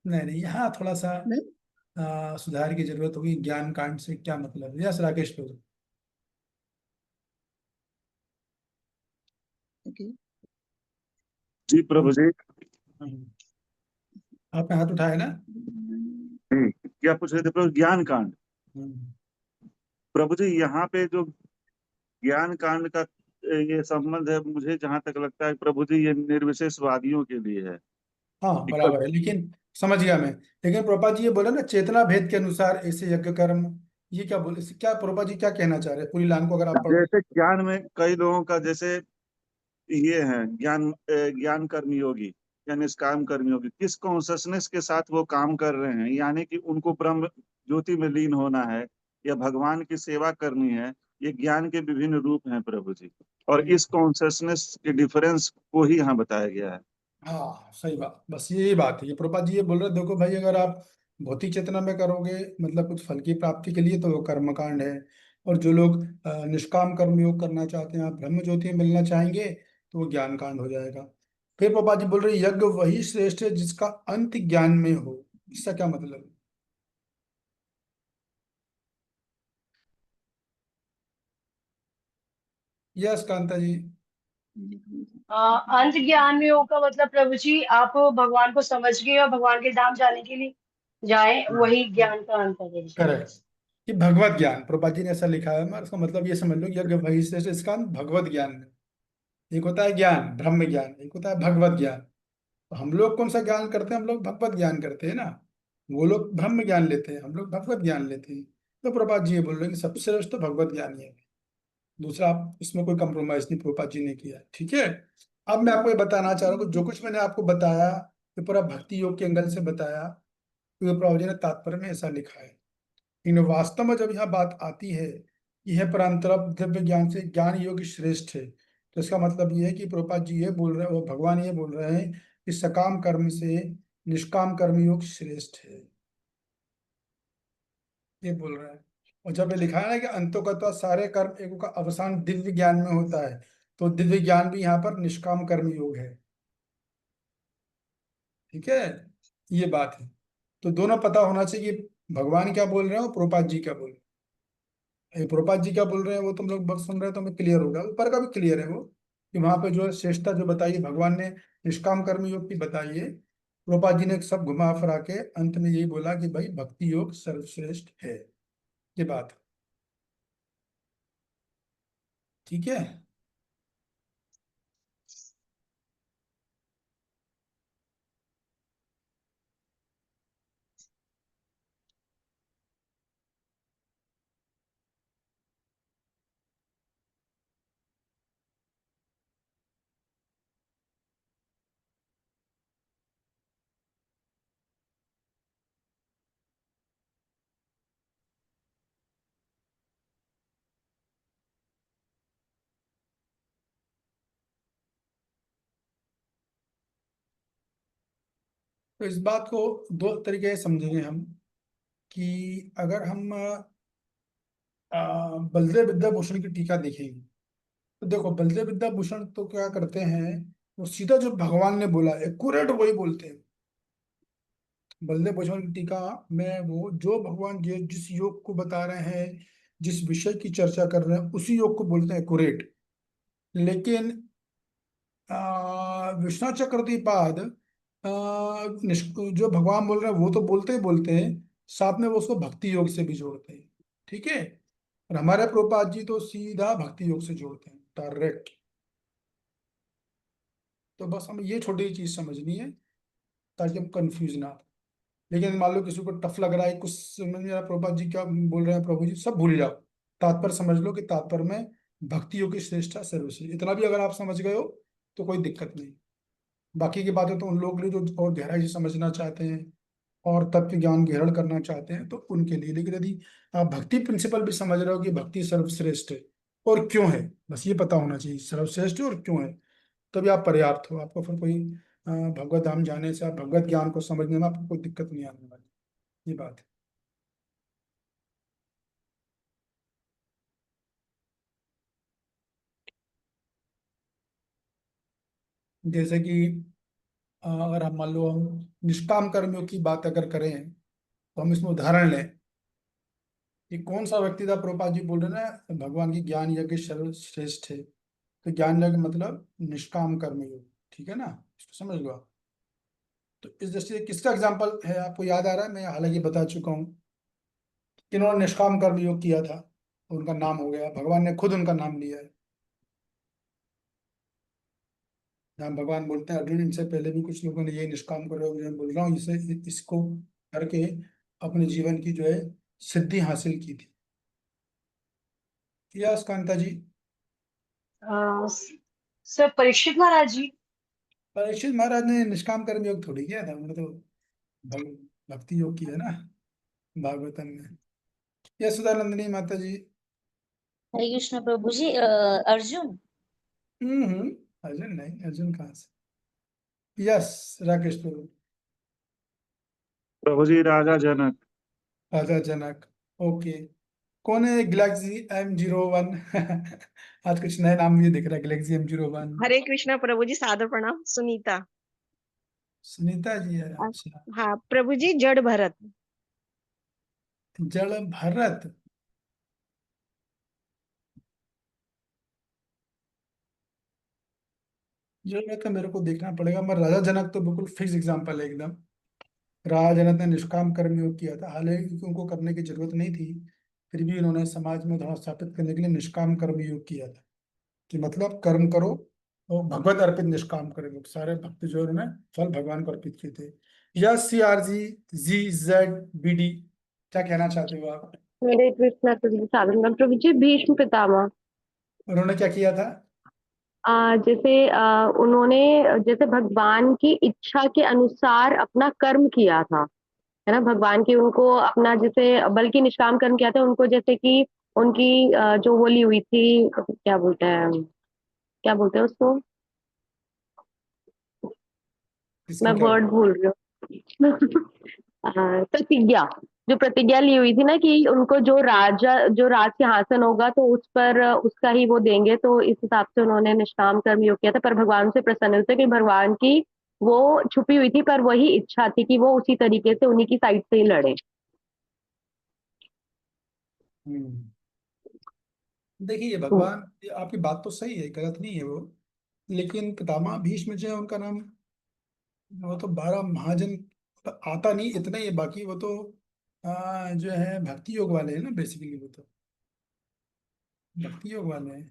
नहीं नहीं, यहाँ थोड़ा सा नहीं। सुधार की जरूरत होगी। ज्ञान कांड से क्या मतलब है? यस राकेश प्रभु। ओके। जी प्रभु जी। आपने हाथ उठाया ना? क्या पूछ रहे थे प्रभु? ज्ञान कांड। हम्म। प्रभु जी यहाँ पे जो ज्ञान कांड का ये संबंध है, मुझे जहां तक लगता है प्रभु जी, ये निर्विशेषवादियों के लिए है। हाँ बराबर है, लेकिन समझ गया मैं। लेकिन प्रभुपाद जी ये बोले ना चेतना भेद के अनुसार ऐसे यज्ञ कर्म, ये क्या बोले, इससे क्या प्रभुपाद जी क्या कहना चाह रहे हैं? पूरी लाइन को अगर आप पढ़ो। जैसे ज्ञान में कई लोगों का जैसे ये है ज्ञान कर्मी योगी या निष्काम कर्मी योगी, किस कॉन्शसनेस के साथ वो काम कर रहे हैं, यानी कि उनको ब्रह्म ज्योति में लीन होना है या भगवान की सेवा करनी है। ये ज्ञान के विभिन्न रूप हैं प्रभु जी, और इस कॉन्शसनेस के डिफरेंस को ही यहाँ बताया गया है। हाँ सही बात, बस यही बात है। ये प्रभुपाद जी ये बोल रहे हैं, देखो भाई अगर आप भौतिक चेतना में करोगे मतलब कुछ फल की प्राप्ति के लिए तो वो कर्मकांड है, और जो लोग निष्काम कर्म योग करना चाहते हैं, आप ब्रह्म ज्योति में मिलना चाहेंगे तो वो ज्ञान कांड हो जाएगा। फिर प्रभुपाद जी बोल रहे हैं, यज्ञ वही श्रेष्ठ है जिसका अंत ज्ञान में हो। इसका क्या मतलब है? यस कांता जी। अंत ज्ञान में योग का मतलब प्रभु जी, आप भगवान को समझ गए और भगवान के धाम जाने के लिए जाए, वही ज्ञान का अंत है प्रभु जी। करेक्ट, कि भगवत ज्ञान, प्रभुपाद जी ने ऐसा लिखा है। मैं उसका मतलब ये समझ लो, यज्ञ वही श्रेष्ठ है, इसका अंत भगवत ज्ञान में। एक होता है ज्ञान ब्रह्म ज्ञान, एक होता है भगवत ज्ञान। तो हम लोग कौन सा ज्ञान करते हैं? हम लोग भगवत ज्ञान करते हैं ना। वो लोग ब्रह्म ज्ञान लेते हैं, हम लोग भगवत ज्ञान लेते हैं। तो प्रभुपाद जी ये बोल रहे हैं कि सबसे श्रेष्ठ तो भगवत ज्ञान ही है। दूसरा आप इसमें कोई कंप्रोमाइज नहीं प्रभुपाद जी ने किया, ठीक है। अब मैं आपको ये बताना चाह रहा हूँ कि जो कुछ मैंने आपको बताया ये पूरा भक्ति योग के एंगल से बताया, तो प्रभुपाद जी ने तात्पर्य में ऐसा लिखा है। इन वास्तव में जब यह बात आती है यह परांतरप दिव्य ज्ञान से ज्ञान योग श्रेष्ठ है, तो इसका मतलब यह है कि प्रभुपाद जी ये बोल रहे हैं, वो भगवान ये बोल रहे हैं कि सकाम कर्म से निष्काम कर्म योग श्रेष्ठ है, ये बोल रहे हैं। और जब ये लिखा है ना कि अंतोगत्वा सारे कर्म एगो का अवसान दिव्य ज्ञान में होता है, तो दिव्य ज्ञान भी यहाँ पर निष्काम कर्म योग है, ठीक है। ये बात है। तो दोनों पता होना चाहिए कि भगवान क्या बोल रहे हैं और प्रभुपाद जी क्या बोल रहे हैं। ये प्रभुपाद जी क्या बोल रहे हैं वो तुम लोग बस सुन रहे हो तो हमें क्लियर होगा, ऊपर का भी क्लियर है वो, कि वहां पे जो है श्रेष्ठता जो बताइए भगवान ने निष्काम कर्म योग की बताई है। प्रभुपाद जी ने सब घुमा फिरा के अंत में यही बोला कि भाई भक्ति योग सर्वश्रेष्ठ है, ये बात है, ठीक है। तो इस बात को दो तरीके से समझेंगे हम, कि अगर हम बलदेव विद्याभूषण की टीका देखेंगे, तो देखो बलदेव विद्याभूषण तो क्या करते हैं, वो सीधा जो भगवान ने बोला एक्यूरेट वही बोलते हैं। बलदेव भूषण की टीका में वो जो भगवान जिस योग को बता रहे हैं, जिस विषय की चर्चा कर रहे हैं उसी योग को बोलते हैं एक्यूरेट। लेकिन विश्वनाथ चक्रवर्तीपाद जो भगवान बोल रहे हैं वो तो बोलते ही बोलते हैं, साथ में वो उसको भक्ति योग से भी जोड़ते हैं, ठीक है। और हमारे प्रभुपाद जी तो सीधा भक्ति योग से जोड़ते हैं डायरेक्ट। तो बस हमें ये छोटी चीज समझनी है ताकि हम कंफ्यूज ना हो। लेकिन मान लो किसी को टफ लग रहा है, कुछ समझ नहीं आ रहा प्रभुपाद जी क्या बोल रहे हैं, प्रभु जी सब भूल जाओ, तात्पर्य समझ लो कि तात्पर्य में भक्ति योग की श्रेष्ठता सर्वश्रेष्ठ, इतना भी अगर आप समझ गए हो तो कोई दिक्कत नहीं। बाकी की बातें तो उन लोग के लिए जो और गहराई से समझना चाहते हैं और तत्व ज्ञान ग्रहण करना चाहते हैं तो उनके लिए। लेकिन यदि आप भक्ति प्रिंसिपल भी समझ रहे हो कि भक्ति सर्वश्रेष्ठ है और क्यों है, बस ये पता होना चाहिए सर्वश्रेष्ठ है और क्यों है, तभी आप पर्याप्त हो। आपको फिर कोई भगवत धाम जाने से, आप भगवत ज्ञान को समझने में आपको कोई दिक्कत नहीं आने वाली, ये बात है। जैसे कि अगर हम मान लो हम निष्काम कर्मियों की बात अगर करें तो हम इसमें उदाहरण लें कि कौन सा व्यक्ति था, प्रभुपाद जी बोल रहे हैं ना भगवान की ज्ञान यज्ञ सर्वश्रेष्ठ है, तो ज्ञान यज्ञ मतलब निष्काम कर्म योग, ठीक है ना, इसको समझ लो आप। तो इस दृष्टि से किसका एग्जाम्पल है आपको याद आ रहा है? मैं हालांकि बता चुका हूँ किन्होंने निष्काम कर्म योग किया था, उनका नाम हो गया, भगवान ने खुद उनका नाम लिया है। जहाँ भगवान बोलते हैं अर्जुन, इनसे पहले भी कुछ लोगों ने ये निष्काम करो, जो मैं बोल रहा हूँ इसे, इसको करके अपने जीवन की जो है सिद्धि हासिल की थी। यस कांता जी। अ, सर परीक्षित महाराज जी। परीक्षित महाराज ने निष्काम कर्म योग थोड़ी किया था, उन्होंने तो भक्ति योग किया ना भागवतम में। यस सुधानंदिनी माता जी। हरे कृष्ण प्रभु जी। अर्जुन। अर्जुन नहीं, अर्जुन कहाँ से। यस राकेश प्रभु। प्रभु जी राजा जनक। राजा जनक। ओके। कौन है गैलेक्सी M01? आज कुछ नए नाम भी दिख रहा है, गैलेक्सी M01। हरे कृष्णा प्रभु जी, सादर प्रणाम। सुनीता। सुनीता जी है, अ, अच्छा। हाँ प्रभु जी, जड़ भरत। जड़ भरत। जड़ भरत का मेरे को देखना पड़ेगा, मगर राजा जनक तो बिल्कुल फिक्स एग्जाम्पल है एकदम। राजा जनक ने निष्काम कर्म योग किया था, हालांकि क्योंकि उनको करने की जरूरत नहीं थी, फिर भी उन्होंने समाज में धर्म स्थापित करने के लिए निष्काम कर्म योग किया था। कि मतलब कर्म करो और भगवत अर्पित निष्काम करेंगे, सारे भक्त जो है उन्होंने फल भगवान को अर्पित किए थे। या CRG ZBD, क्या कहना चाहते हो आप? हरे कृष्णा प्रभु जी, साधन में प्रभु जी भीष्म पितामह। उन्होंने क्या किया था? जैसे उन्होंने जैसे भगवान की इच्छा के अनुसार अपना कर्म किया था, है ना। भगवान की उनको अपना जैसे बल्कि निष्काम कर्म किया था उनको, जैसे कि उनकी जो वो ली हुई थी, क्या बोलते हैं उसको, मैं किसको क्या वर्ड भूल रही हूँ। प्रतिज्ञा। जो प्रतिज्ञा ली हुई थी ना कि उनको जो राज सिंहासन होगा तो उस पर उसका ही वो देंगे, तो इस हिसाब से उन्होंने निष्काम कर्म योग किया था। पर भगवान से प्रसन्न थे कि भगवान की वो छुपी हुई थी, पर वही इच्छा थी कि वो उसी तरीके से उन्हीं की साइड से ही लड़े। हम्म। देखिए ये तो भगवान, ये आपकी बात तो सही है, गलत नहीं है वो, लेकिन पितामह भीष्म जो है उनका नाम, वो तो 12 महाजन आता नहीं, इतना ही है, बाकी वो तो जो है भक्ति योग वाले हैं ना, बेसिकली वो तो भक्ति योग वाले हैं।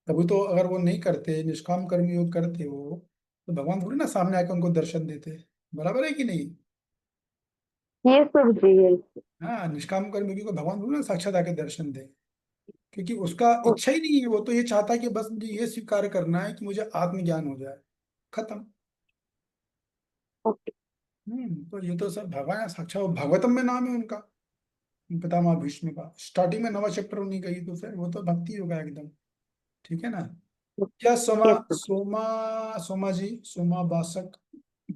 तभी तो अगर वो नहीं करते, निष्काम कर्म योग करते वो, तो भगवान थोड़ी ना सामने आकर उनको दर्शन देते। बराबर है कि नहीं? ये सब जी। हाँ, निष्काम कर्म योगी को भगवान थोड़ी ना साक्षात आके दर्शन दे, क्योंकि उसका इच्छा ही नहीं है, वो तो ये चाहता है कि बस मुझे ये स्वीकार करना है कि मुझे आत्मज्ञान हो जाए, खत्म। तो ये तो सब भगवान साक्षात, भागवतम में नाम है उनका, पितामह भीष्म का, स्टार्टिंग में 9वां चैप्टर उन्हीं का ही, तो फिर वो तो भक्ति होगा एकदम। ठीक है ना? क्या सोमा, सोमा, सोमा जी, सोमा बासक।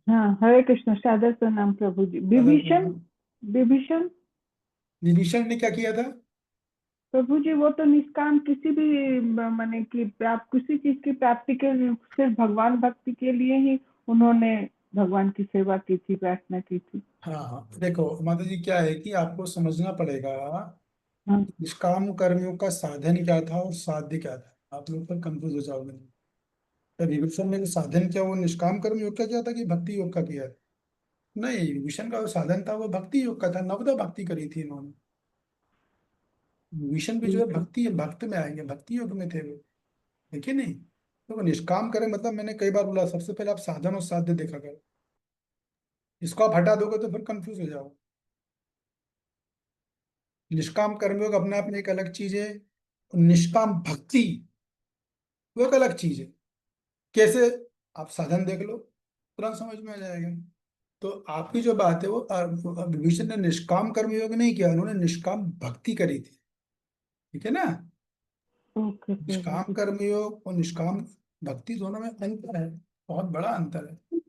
हाँ हरे कृष्ण, सादर प्रणाम प्रभु जी। दादा विभीषण। प्रणाम। विभीषण विभीषण ने क्या किया था? प्रभु जी, वो तो निष्काम किसी भी माने कि किसी चीज की प्राप्ति के सिर्फ भगवान भक्ति के लिए ही उन्होंने भगवान की सेवा की थी, प्रार्थना की थी। हाँ हाँ, देखो माता जी, क्या है कि आपको समझना पड़ेगा हाँ। निष्काम कर्मियों का साधन क्या था और साध्य क्या था, आप लोग पर कंफ्यूज हो जाओगे। तो विभीषण ने जो साधन किया वो निष्काम कर्म योग का किया था कि भक्ति योग का किया? नहीं, विभीषण का जो साधन था वो भक्ति योग का था, नवदा भक्ति करी थी इन्होंने। विभीषण भी जो है भक्ति भक्त में आएंगे, भक्ति योग में थे वो, देखिए नहीं। तो वो निष्काम करें मतलब, मैंने कई बार बोला, सबसे पहले आप साधन और साध्य देखा करो, इसको आप हटा दोगे तो फिर कंफ्यूज हो जाओगे। निष्काम कर्मयोग अपने आप में एक अलग चीज है, और निष्काम भक्ति वो एक अलग चीज है। कैसे? आप साधन देख लो, तुरंत समझ में आ जाएगा। तो आपकी जो बात है वो विभीषण ने निष्काम कर्मयोग नहीं किया, उन्होंने निष्काम भक्ति करी थी। ठीक है ना? ओके प्रभु निष्काम जी। कर्मयोग और निष्काम भक्ति दोनों में अंतर है, बहुत बड़ा अंतर है,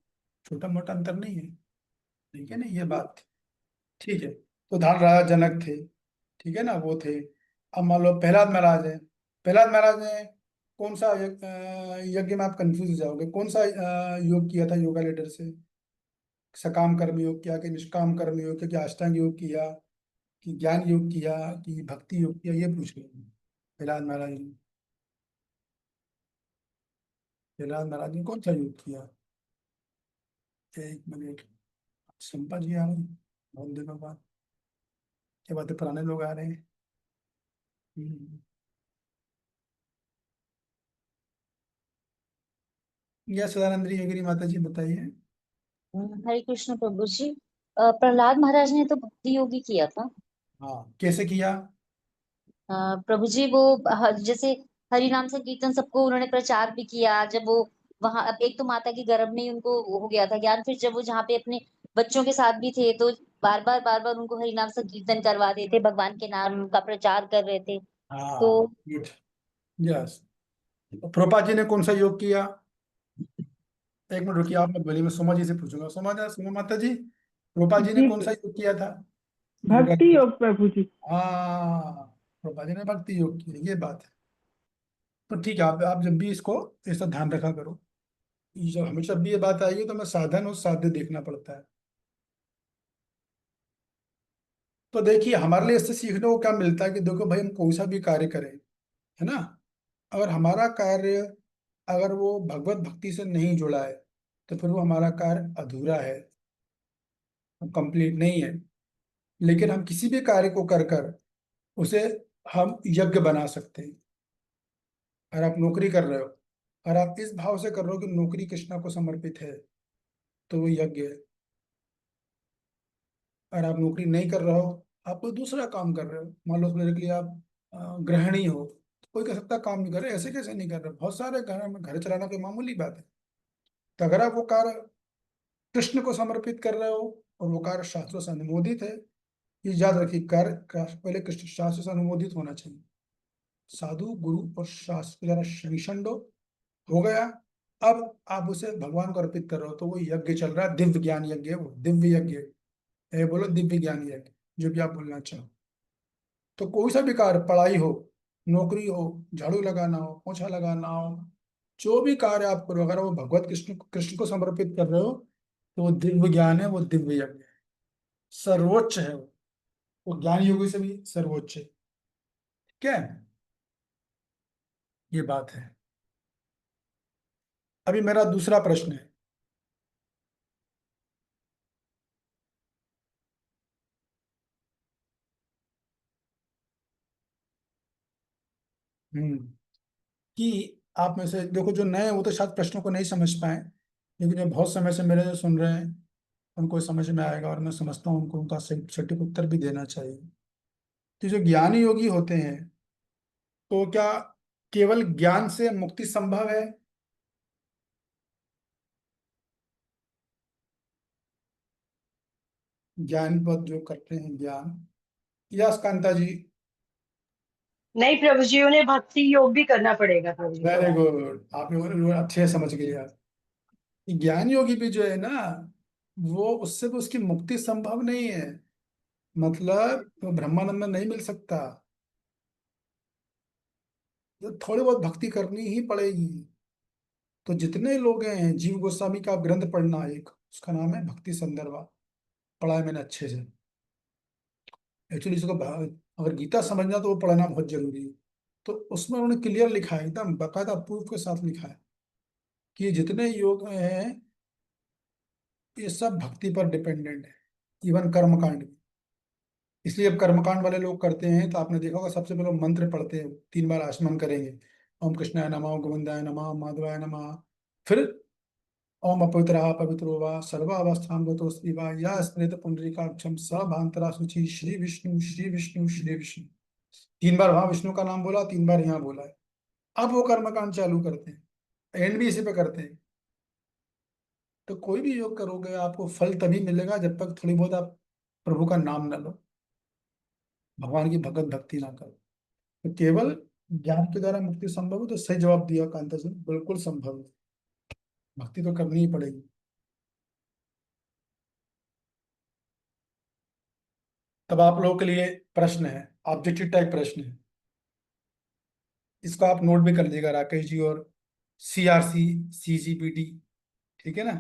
छोटा मोटा अंतर नहीं है। ठीक है ना ये बात? ठीक है, तो धान राजा जनक थे, ठीक है ना, वो थे। अब मान लो प्रहलाद महाराज है, प्रहलाद महाराज ने कौन सा यज्ञ में, आप कंफ्यूज हो जाओगे, कौन सा योग किया था योगा लेटर से? सकाम कर्म योग किया कि निष्काम कर्म योग किया कि अष्टांग योग किया कि ज्ञान योग किया कि भक्ति योग किया, ये पूछ लो प्रहलाद महाराज ने। प्रहलाद महाराज ने कौन सा योग किया? एक मिनट, संपा जी आ रही, बहुत दिनों बाद, क्या बात है, पुराने लोग आ रहे हैं। हम्म। या सदानंद योगिनी माता जी बताइए। हरे कृष्ण प्रभु जी। प्रहलाद महाराज ने तो भक्ति योगी किया था। हाँ, कैसे किया? प्रभु जी वो जैसे हरि नाम से कीर्तन सबको उन्होंने प्रचार भी किया। जब वो वहां, अब एक तो माता के गर्भ में ही उनको हो गया था ज्ञान, फिर जब वो जहाँ पे अपने बच्चों के साथ भी थे तो बार बार उनको हरि नाम से कीर्तन करवा रहे थे, भगवान के नाम का प्रचार कर रहे थे। तो हाँ, गुड, यस। प्रभुपाद जी ने कौन सा योग किया? एक मिनट रुकिए, आप मत बोलिए, मैं सोमा जी से पूछूंगा। सोमा माता जी, प्रभुपाद जी ने जी कौन सा योग किया था? भक्ति योग प्रभु जी। हाँ, प्रभुपाद जी ने भक्ति योग किया, ये बात है। तो ठीक है, आप जब भी इसको ऐसा ध्यान रखा करो, जब हमेशा भी ये बात आएगी तो हमें साधन और साध्य देखना पड़ता है। तो देखिए, हमारे लिए इससे सीखने को क्या मिलता है कि देखो भाई, हम कौन सा भी कार्य करें, है ना, अगर हमारा कार्य, अगर वो भगवत भक्ति से नहीं जुड़ा है, तो फिर वो हमारा कार्य अधूरा है, कंप्लीट नहीं है। लेकिन हम किसी भी कार्य को कर कर उसे हम यज्ञ बना सकते हैं। अगर आप नौकरी कर रहे हो, और आप इस भाव से कर रहे हो कि नौकरी कृष्णा को समर्पित है, तो वो यज्ञ है। अगर आप नौकरी नहीं कर रहे हो, आप कोई दूसरा काम कर रहे हो, मान लो मेरे के लिए आप गृहिणी हो, तो कोई कह सकता है काम नहीं कर रहे, ऐसे कैसे नहीं कर रहे, बहुत सारे घर में, घर चलाना कोई मामूली बात है। तो अगर आप वो कार्य कृष्ण को समर्पित कर रहे हो और वो कार्य शास्त्रों से अनुमोदित है, ये याद रखिए, कार्य पहले कृष्ण शास्त्र से अनुमोदित होना चाहिए। साधु गुरु और शास्त्र जरा श्रीषंडो हो गया, अब आप उसे भगवान को अर्पित कर रहे हो, तो वो यज्ञ चल रहा है, दिव्य ज्ञान यज्ञ है, वो दिव्य यज्ञ है। बोलो दिव्य ज्ञान यज्ञ, जो भी आप बोलना चाहो। तो कोई सा भी कार्य, पढ़ाई हो, नौकरी हो, झाड़ू लगाना हो, पोछा लगाना हो, जो भी कार्य आप करो, अगर वो भगवत कृष्ण को समर्पित कर रहे हो, तो वो दिव्य ज्ञान है, वो दिव्य यज्ञ है, सर्वोच्च है वो ज्ञान योगी से भी सर्वोच्च है। ठीक है, ये बात है। अभी मेरा दूसरा प्रश्न है, हम्म, कि आप में से देखो जो नए हैं वो तो शायद प्रश्नों को नहीं समझ पाए, लेकिन जो बहुत समय से मेरे जो सुन रहे हैं उनको समझ में आएगा, और मैं समझता हूँ उनको उनका सही सटीक उत्तर भी देना चाहिए। तो जो ज्ञानी योगी होते हैं, तो क्या केवल ज्ञान से मुक्ति संभव है? ज्ञान पद जो करते हैं ज्ञान, या कांता जी? नहीं प्रभु जी, उन्हें भक्ति योग भी करना पड़ेगा प्रभु जी वेरी थोड़ा। गुड, आप लोग अच्छे से समझ गए यार। ज्ञान योगी भी जो है ना, वो उससे भी उसकी मुक्ति संभव नहीं है, मतलब वो ब्रह्मानंद में नहीं मिल सकता, तो थोड़ी बहुत भक्ति करनी ही पड़ेगी। तो जितने लोग हैं, जीव गोस्वामी का आप ग्रंथ पढ़ना, एक उसका नाम है भक्ति संदर्भा, पढ़ा है मैंने अच्छे से। एक्चुअली इसको अगर गीता समझना तो वो पढ़ना बहुत जरूरी है। तो उसमें उन्होंने क्लियर लिखा है, एकदम बाकायदा प्रूफ के साथ लिखा है कि ये जितने योग हैं, ये सब भक्ति पर डिपेंडेंट है, इवन कर्मकांड भी। इसलिए अब कर्मकांड वाले लोग करते हैं तो आपने देखा होगा, सबसे पहले वो मंत्र पढ़ते हैं, 3 बार आचमन करेंगे, ओम कृष्णाय नमः, ओम गोविंदाय नमः, ओम माधवाय नमः, फिर ओम अपवित्रः पवित्रो वा सर्वावस्थां गतोऽस्ति वा या स्मृत पुंडरीकाक्षं स भान्तरा शुचि श्री विष्णु श्री विष्णु श्री विष्णु। 3 बार वहां विष्णु का नाम बोला, 3 बार यहाँ बोला है। अब वो कर्मकांड चालू करते हैं, एंड भी इसी पे करते हैं। तो कोई भी योग करोगे, आपको फल तभी मिलेगा जब तक थोड़ी बहुत आप प्रभु का नाम न लो, भगवान की भगत भक्ति ना करो। तो केवल ज्ञान के द्वारा मुक्ति संभव है, तो सही जवाब दिया कांता जी ने, बिल्कुल संभव है, भक्ति तो करनी ही पड़ेगी। तब आप लोगों के लिए प्रश्न है, ऑब्जेक्टिव टाइप प्रश्न है, इसको आप नोट भी कर लीजिएगा, राकेश जी और CRC CGPD, ठीक है ना,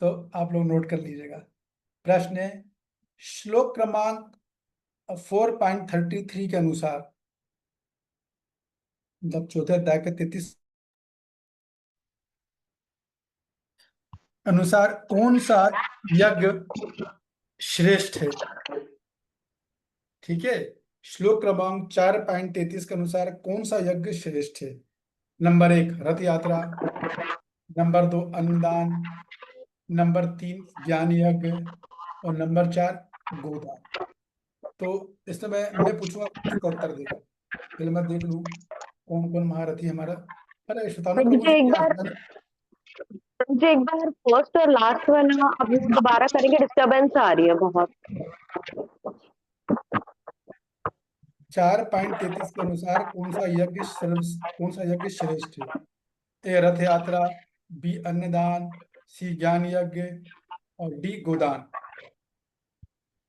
तो आप लोग नोट कर लीजिएगा। प्रश्न है, श्लोक क्रमांक 4.33 के अनुसार, मतलब चौथे अध्याय के 33 अनुसार कौन सा यज्ञ श्रेष्ठ है? ठीक है, श्लोक क्रमांक 4.33 के अनुसार कौन सा यज्ञ श्रेष्ठ है? नंबर 1 रथ यात्रा, नंबर 2 अन्नदान, नंबर 3 ज्ञान यज्ञ और नंबर 4 गोदान। तो इस समय मैं पूछूंगा, इसका उत्तर देगा। पहले मैं देख लूं कौन कौन महारथी हमारा। अरे श्वेतानु प्रभु जी क्या मुझे एक बार फर्स्ट और लास्ट वाला अब दोबारा करेंगे, डिस्टरबेंस आ रही है बहुत। 4.33 के अनुसार कौन सा यज्ञ श्रेष्ठ है? ए रथ यात्रा, बी अन्नदान, सी ज्ञान यज्ञ और डी गोदान।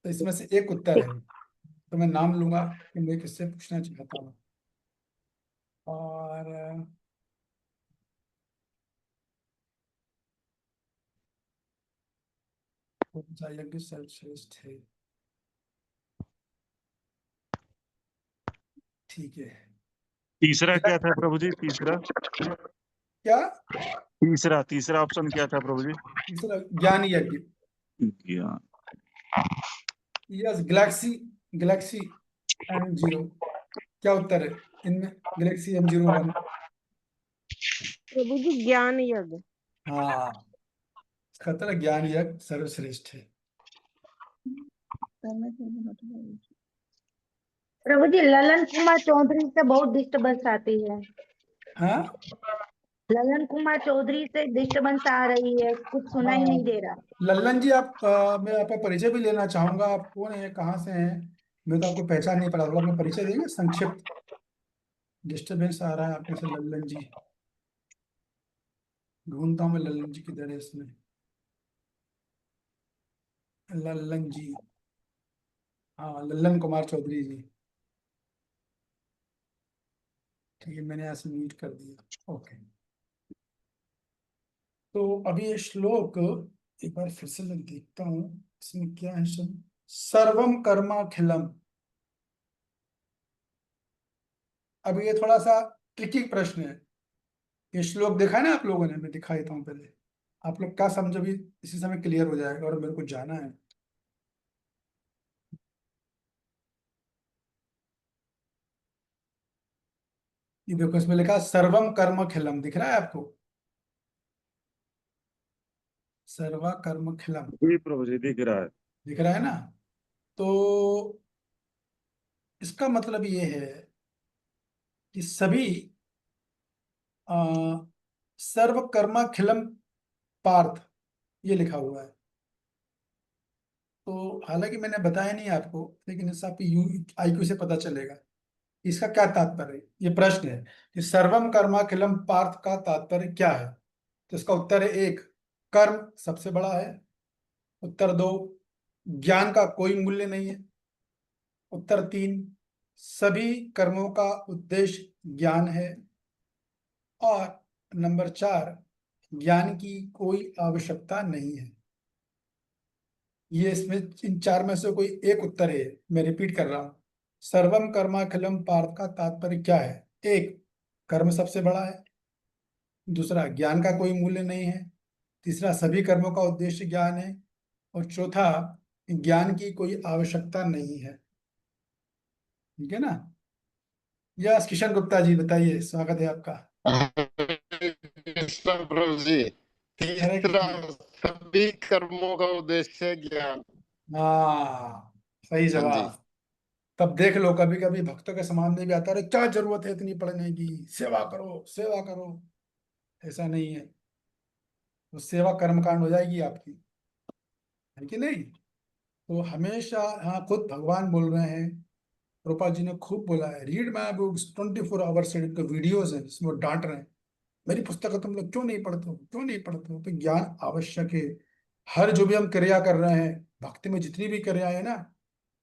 तो इसमें से एक उत्तर है, तो मैं नाम लूंगा कि मैं किससे पूछना चाहता हूँ। और कौन सा यज्ञ सर्वश्रेष्ठ है? ठीक है, तीसरा क्या था प्रभु जी? तीसरा क्या? तीसरा ऑप्शन क्या था प्रभु जी? तीसरा ज्ञान यज्ञ। ज्ञान। Yes, Galaxy M0। क्या उत्तर है इनमें? Galaxy M01। प्रभु जी ज्ञान यज्ञ। हाँ, इसका उत्तर है ज्ञान यज्ञ सर्वश्रेष्ठ है। प्रभु जी ललन कुमार चौधरी से बहुत डिस्टर्बेंस आती है। हाँ, ललन कुमार चौधरी से डिस्टर्बेंस आ रही है, कुछ सुनाई हाँ नहीं दे रहा। लल्लन जी, आप मैं आपका परिचय भी लेना चाहूंगा। आप कौन है, कहाँ से हैं? मैं तो आपको पहचान नहीं पड़ा, थोड़ा अपना परिचय देंगे संक्षिप्त। डिस्टर्बेंस आ रहा है आपके से लल्लन जी। ढूंढता हूँ मैं लल्लन जी किधर है इसमें। लल्लन जी, हाँ लल्लन कुमार चौधरी जी। ठीक है, मैंने यहाँ से म्यूट कर दिया। ओके, तो अभी ये श्लोक एक बार फिर से मैं देखता हूँ इसमें क्या है। सब सर्वम कर्माखिलम। अब ये थोड़ा सा ट्रिकी प्रश्न है। ये श्लोक देखा है ना आप लोगों ने? मैं दिखा देता हूँ पहले, आप लोग क्या समझो भी इसी समय क्लियर हो जाएगा, और मेरे को जाना है। ये देखो, इसमें लिखा सर्वम कर्म खिलम, दिख रहा है आपको? सर्वा कर्म खिलम जी प्रभु जी दिख रहा है। दिख रहा है ना? तो इसका मतलब ये है कि सभी आ, सर्व कर्माखिलम पार्थ, ये लिखा हुआ है। तो हालांकि मैंने बताया नहीं आपको, लेकिन इससे आपकी IQ से पता चलेगा इसका क्या तात्पर्य है। ये प्रश्न है कि सर्वम कर्माखिलम पार्थ का तात्पर्य क्या है। तो इसका उत्तर है 1, कर्म सबसे बड़ा है। उत्तर 2, ज्ञान का कोई मूल्य नहीं है। उत्तर 3, सभी कर्मों का उद्देश्य ज्ञान है। और नंबर 4, ज्ञान की कोई आवश्यकता नहीं है। ये इसमें इन 4 में से कोई एक उत्तर है। मैं रिपीट कर रहा हूं, सर्वम कर्माखिलम पार्थ का तात्पर्य क्या है? 1, कर्म सबसे बड़ा है। दूसरा, ज्ञान का कोई मूल्य नहीं है। तीसरा, सभी कर्मों का उद्देश्य ज्ञान है। और चौथा, ज्ञान की कोई आवश्यकता नहीं है। ठीक है ना? यस, किशन गुप्ता जी बताइए, स्वागत है आपका। प्रभु जी हरे तीसरा, सभी कर्मों का उद्देश्य ज्ञान। हाँ, सही हाँ जी। जवाब। तब देख लो, कभी कभी भक्तों के सामने भी आता है, क्या जरूरत है इतनी पढ़ने की, सेवा करो सेवा करो। ऐसा नहीं है, तो सेवा कर्मकांड हो जाएगी आपकी, है कि नहीं? तो हमेशा, हाँ खुद भगवान बोल रहे हैं, रूपा जी ने खूब बोला है, रीड माई बुक्स 24 आवर्स के वीडियोज हैं जिसमें वो डांट रहे हैं, मेरी पुस्तक तुम लोग क्यों नहीं पढ़ते हो, क्यों नहीं पढ़ते हो? तो ज्ञान आवश्यक है। हर जो भी हम क्रिया कर रहे हैं भक्ति में, जितनी भी क्रियाएं हैं ना,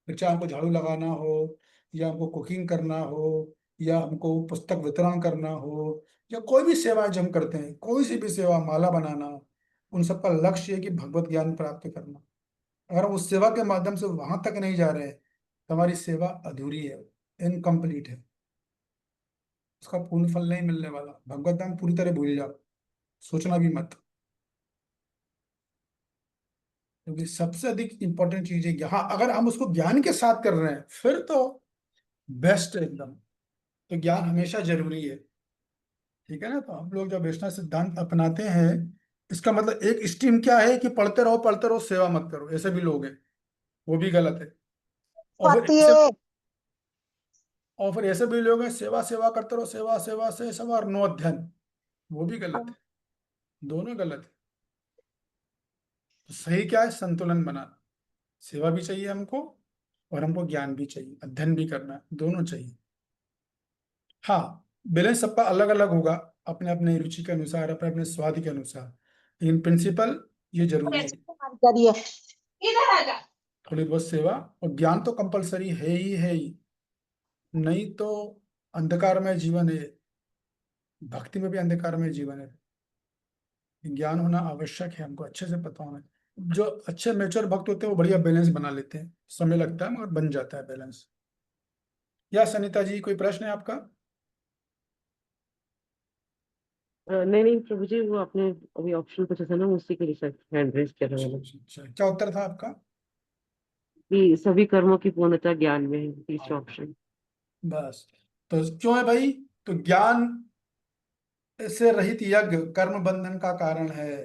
फिर चाहे हमको झाड़ू लगाना हो, या हमको कुकिंग करना हो, या हमको पुस्तक वितरण करना हो, या कोई भी सेवा जो हम करते हैं, कोई सी भी सेवा, माला बनाना, उन सबका लक्ष्य है कि भगवत ज्ञान प्राप्त करना। अगर हम उस सेवा के माध्यम से वहां तक नहीं जा रहे हैं तो हमारी सेवा अधूरी है, इनकम्प्लीट है, उसका पूर्ण फल नहीं मिलने वाला। भगवत ज्ञान पूरी तरह भूल जाओ, सोचना भी मत। क्योंकि सबसे अधिक इंपॉर्टेंट चीज है यहाँ, अगर हम उसको ज्ञान के साथ कर रहे हैं फिर तो बेस्ट है एकदम। तो ज्ञान हमेशा जरूरी है। ठीक है ना। तो हम लोग जब वैष्णव सिद्धांत अपनाते हैं, इसका मतलब एक स्ट्रीम क्या है कि पढ़ते रहो सेवा मत करो, ऐसे भी लोग हैं, वो भी गलत है। और फिर ऐसे और फिर ऐसे भी लोग हैं सेवा सेवा करते रहो, सेवा सेवा से सेवा और नो अध्ययन, वो भी गलत है, दोनों गलत है। तो सही क्या है, संतुलन बनाना, सेवा भी चाहिए हमको और हमको ज्ञान भी चाहिए, अध्ययन भी करना है, दोनों चाहिए। हाँ, बैलेंस सबका अलग अलग होगा, अपने अपने रुचि के अनुसार, अपने अपने स्वाद के अनुसार, लेकिन प्रिंसिपल ये जरूरी है, थोड़ी बहुत सेवा और ज्ञान तो कंपलसरी है ही, नहीं तो अंधकारमय जीवन है, भक्ति में भी अंधकारमय जीवन है। ज्ञान होना आवश्यक है, हमको अच्छे से पता होना है। जो अच्छे मेच्योर भक्त होते हैं वो बढ़िया बैलेंस बना लेते हैं, समय लगता है मगर बन जाता है बैलेंस। या सनिता जी, कोई प्रश्न है आपका? नहीं नहीं प्रभु जी, वो आपने अभी ऑप्शन पूछा था ना, उसी के लिए हैंड रेस कर रहा हूँ अच्छा, क्या उत्तर था आपका? कि सभी कर्मों की पूर्णता ज्ञान में है, तीसरा ऑप्शन। बस, तो क्यों है भाई? तो ज्ञान से रहित यज्ञ कर्म बंधन का कारण है।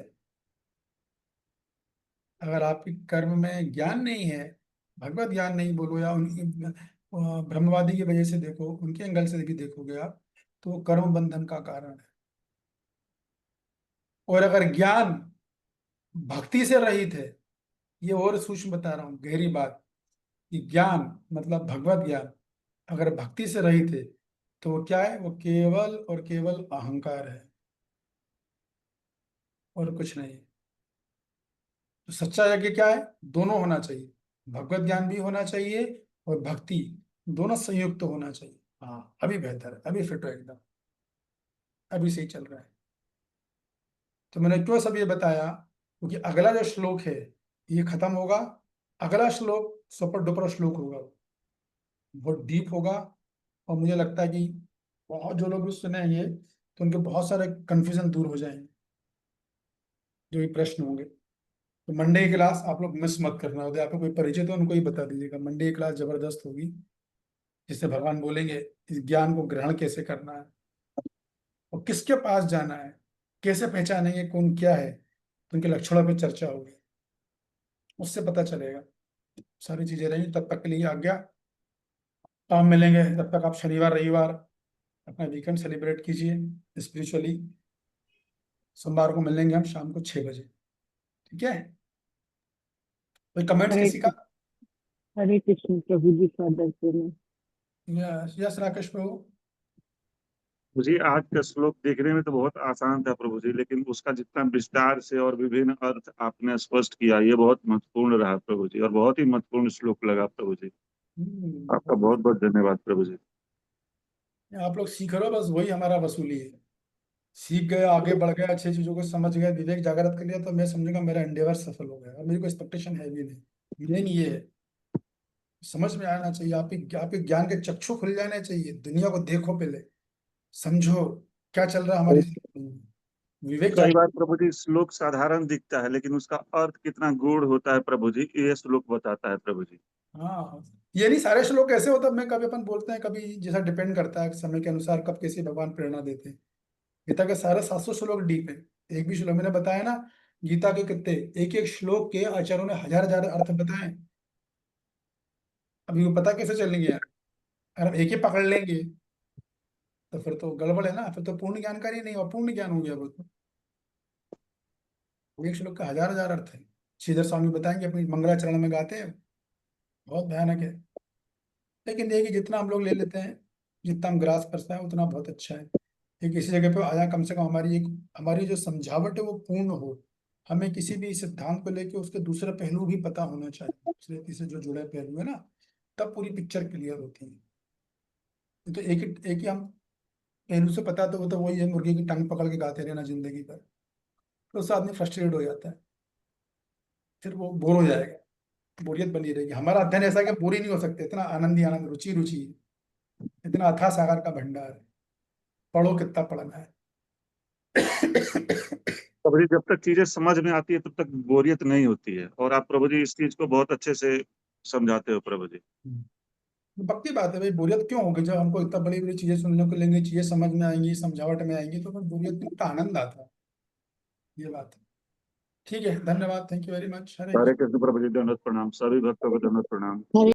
अगर आपकी कर्म में ज्ञान नहीं है, भगवत ज्ञान नहीं बोलो, या उनकी ब्रह्मवादी की वजह से देखो, उनके एंगल से भी देखोगे आप, तो वो कर्म बंधन का कारण है। और अगर ज्ञान भक्ति से रहित है, ये और सूक्ष्म बता रहा हूँ, गहरी बात, कि ज्ञान मतलब भगवत ज्ञान अगर भक्ति से रहित है, तो वो क्या है? वो केवल और केवल अहंकार है और कुछ नहीं है। तो सच्चा यज्ञ क्या है? दोनों होना चाहिए, भगवत ज्ञान भी होना चाहिए और भक्ति, दोनों संयुक्त तो होना चाहिए। हाँ, अभी बेहतर है, अभी फिट हो एकदम, अभी सही चल रहा है। तो मैंने क्यों सब ये बताया? क्योंकि अगला जो श्लोक है ये खत्म होगा, अगला श्लोक सुपर डुपर श्लोक होगा, बहुत डीप होगा। और मुझे लगता है कि बहुत जो लोग भी सुनेंगे तो उनके बहुत सारे कंफ्यूजन दूर हो जाएंगे, जो भी प्रश्न होंगे। तो मंडे की क्लास आप लोग मिस मत करना, यदि आपको कोई परिचित हो उनको ही बता दीजिएगा, मंडे की क्लास जबरदस्त होगी, जिससे भगवान बोलेंगे इस ज्ञान को ग्रहण कैसे करना है और किसके पास जाना है, कैसे पहचानेंगे कौन क्या है, तो उनके लक्षणों पर चर्चा होगी, उससे पता चलेगा। सारी चीजें रहेंगी। तब तक के लिए आज्ञा, आप मिलेंगे, तब तक आप शनिवार रविवार अपना वीकेंड सेलिब्रेट कीजिए स्पिरिचुअली। सोमवार को मिलेंगे हम शाम को 6 बजे, ठीक है? कोई कमेंट्स हरे किसी का? हरे कृष्ण प्रभु जी, सादर में यस राकेश प्रभु। मुझे आज का श्लोक देखने में तो बहुत आसान था प्रभु जी, लेकिन उसका जितना विस्तार से और विभिन्न अर्थ आपने स्पष्ट किया, ये बहुत महत्वपूर्ण रहा प्रभु जी, और बहुत ही महत्वपूर्ण श्लोक लगा प्रभु जी। आपका बहुत बहुत धन्यवाद प्रभु जी। आप लोग सीख रहे हो, बस वही हमारा वसूली है। सीख गए, आगे बढ़ गए, अच्छी चीजों को समझ गए, विवेक जागृत कर लिया, तो मैं समझूंगा मेरा एंडेवर सफल हो गया, और मेरी कोई एक्सपेक्टेशन है भी नहीं। मेन ये है, समझ में आना चाहिए, आपके ज्ञान के चक्षु खुल जाने चाहिए, दुनिया को देखो, पहले समझो क्या चल रहा है हमारी जिंदगी में, विवेक कई बार जागृत। प्रभु जी श्लोक साधारण दिखता है, लेकिन उसका अर्थ कितना गूढ़ होता है प्रभु जी, ये श्लोक बताता है प्रभु जी। हाँ, ये नहीं सारे श्लोक ऐसे होता मैं कभी अपन बोलते हैं, कभी जैसा डिपेंड करता है समय के अनुसार कब कैसे भगवान प्रेरणा देते हैं। गीता के सारे 700 श्लोक डीप है, एक भी श्लोक मैंने बताया ना, गीता के कितने एक एक श्लोक के आचार्यों ने हजार हजार अर्थ बताए। अभी वो पता कैसे चलेंगे यार? अगर हम एक ही पकड़ लेंगे तो फिर तो गड़बड़ है ना, फिर तो पूर्ण जानकारी नहीं, और पूर्ण ज्ञान हो गया वो तो। एक श्लोक का हजार हजार अर्थ है, श्रीधर स्वामी बताएंगे अपनी मंगलाचरण में गाते हैं, बहुत भयानक है। लेकिन देखिए जितना हम लोग ले लेते हैं, जितना हम ग्रास करते हैं उतना बहुत अच्छा है। एक इसी जगह पे आया, कम से कम हमारी जो समझावट है वो पूर्ण हो। हमें किसी भी सिद्धांत को लेके उसके दूसरे पहलू भी पता होना चाहिए, दूसरे तीसरे जो जुड़े पहलू है ना, तब पूरी पिक्चर क्लियर होती है। ये तो एक ही हम पहलू से पता, तो वो तो वही है, मुर्गी की टांग पकड़ के गाते रहना जिंदगी भर, तो उससे आदमी फ्रस्ट्रेटेड हो जाता है, फिर वो बोर हो जाएगा, बोरियत बनी रहेगी। हमारा अध्ययन ऐसा है कि बोर ही नहीं हो सकते, इतना आनंद ही आनंद, रुचि रुचि, इतना अथाह सागर का भंडार है, पढ़ो कितना पढ़ना है। प्रभु जी जब तक चीजें समझ में आती है तब तक बोरियत नहीं होती है, और आप प्रभु जी इस चीज को बहुत अच्छे से समझाते हो प्रभु जी। पक्की बात है भाई, बोरियत क्यों होगी? जब हमको इतना बड़ी बड़ी चीजें सुनने को लेंगे, चीजें समझ में आएंगी, समझावट में आएंगी, तो फिर बोरियत क्यों? का आनंद आता है, ये बात है। ठीक है, धन्यवाद, थैंक यू वेरी मच। हरे सारे कृष्ण प्रभु जी, दंडवत प्रणाम, सभी भक्तों को दंडवत प्रणाम। हरे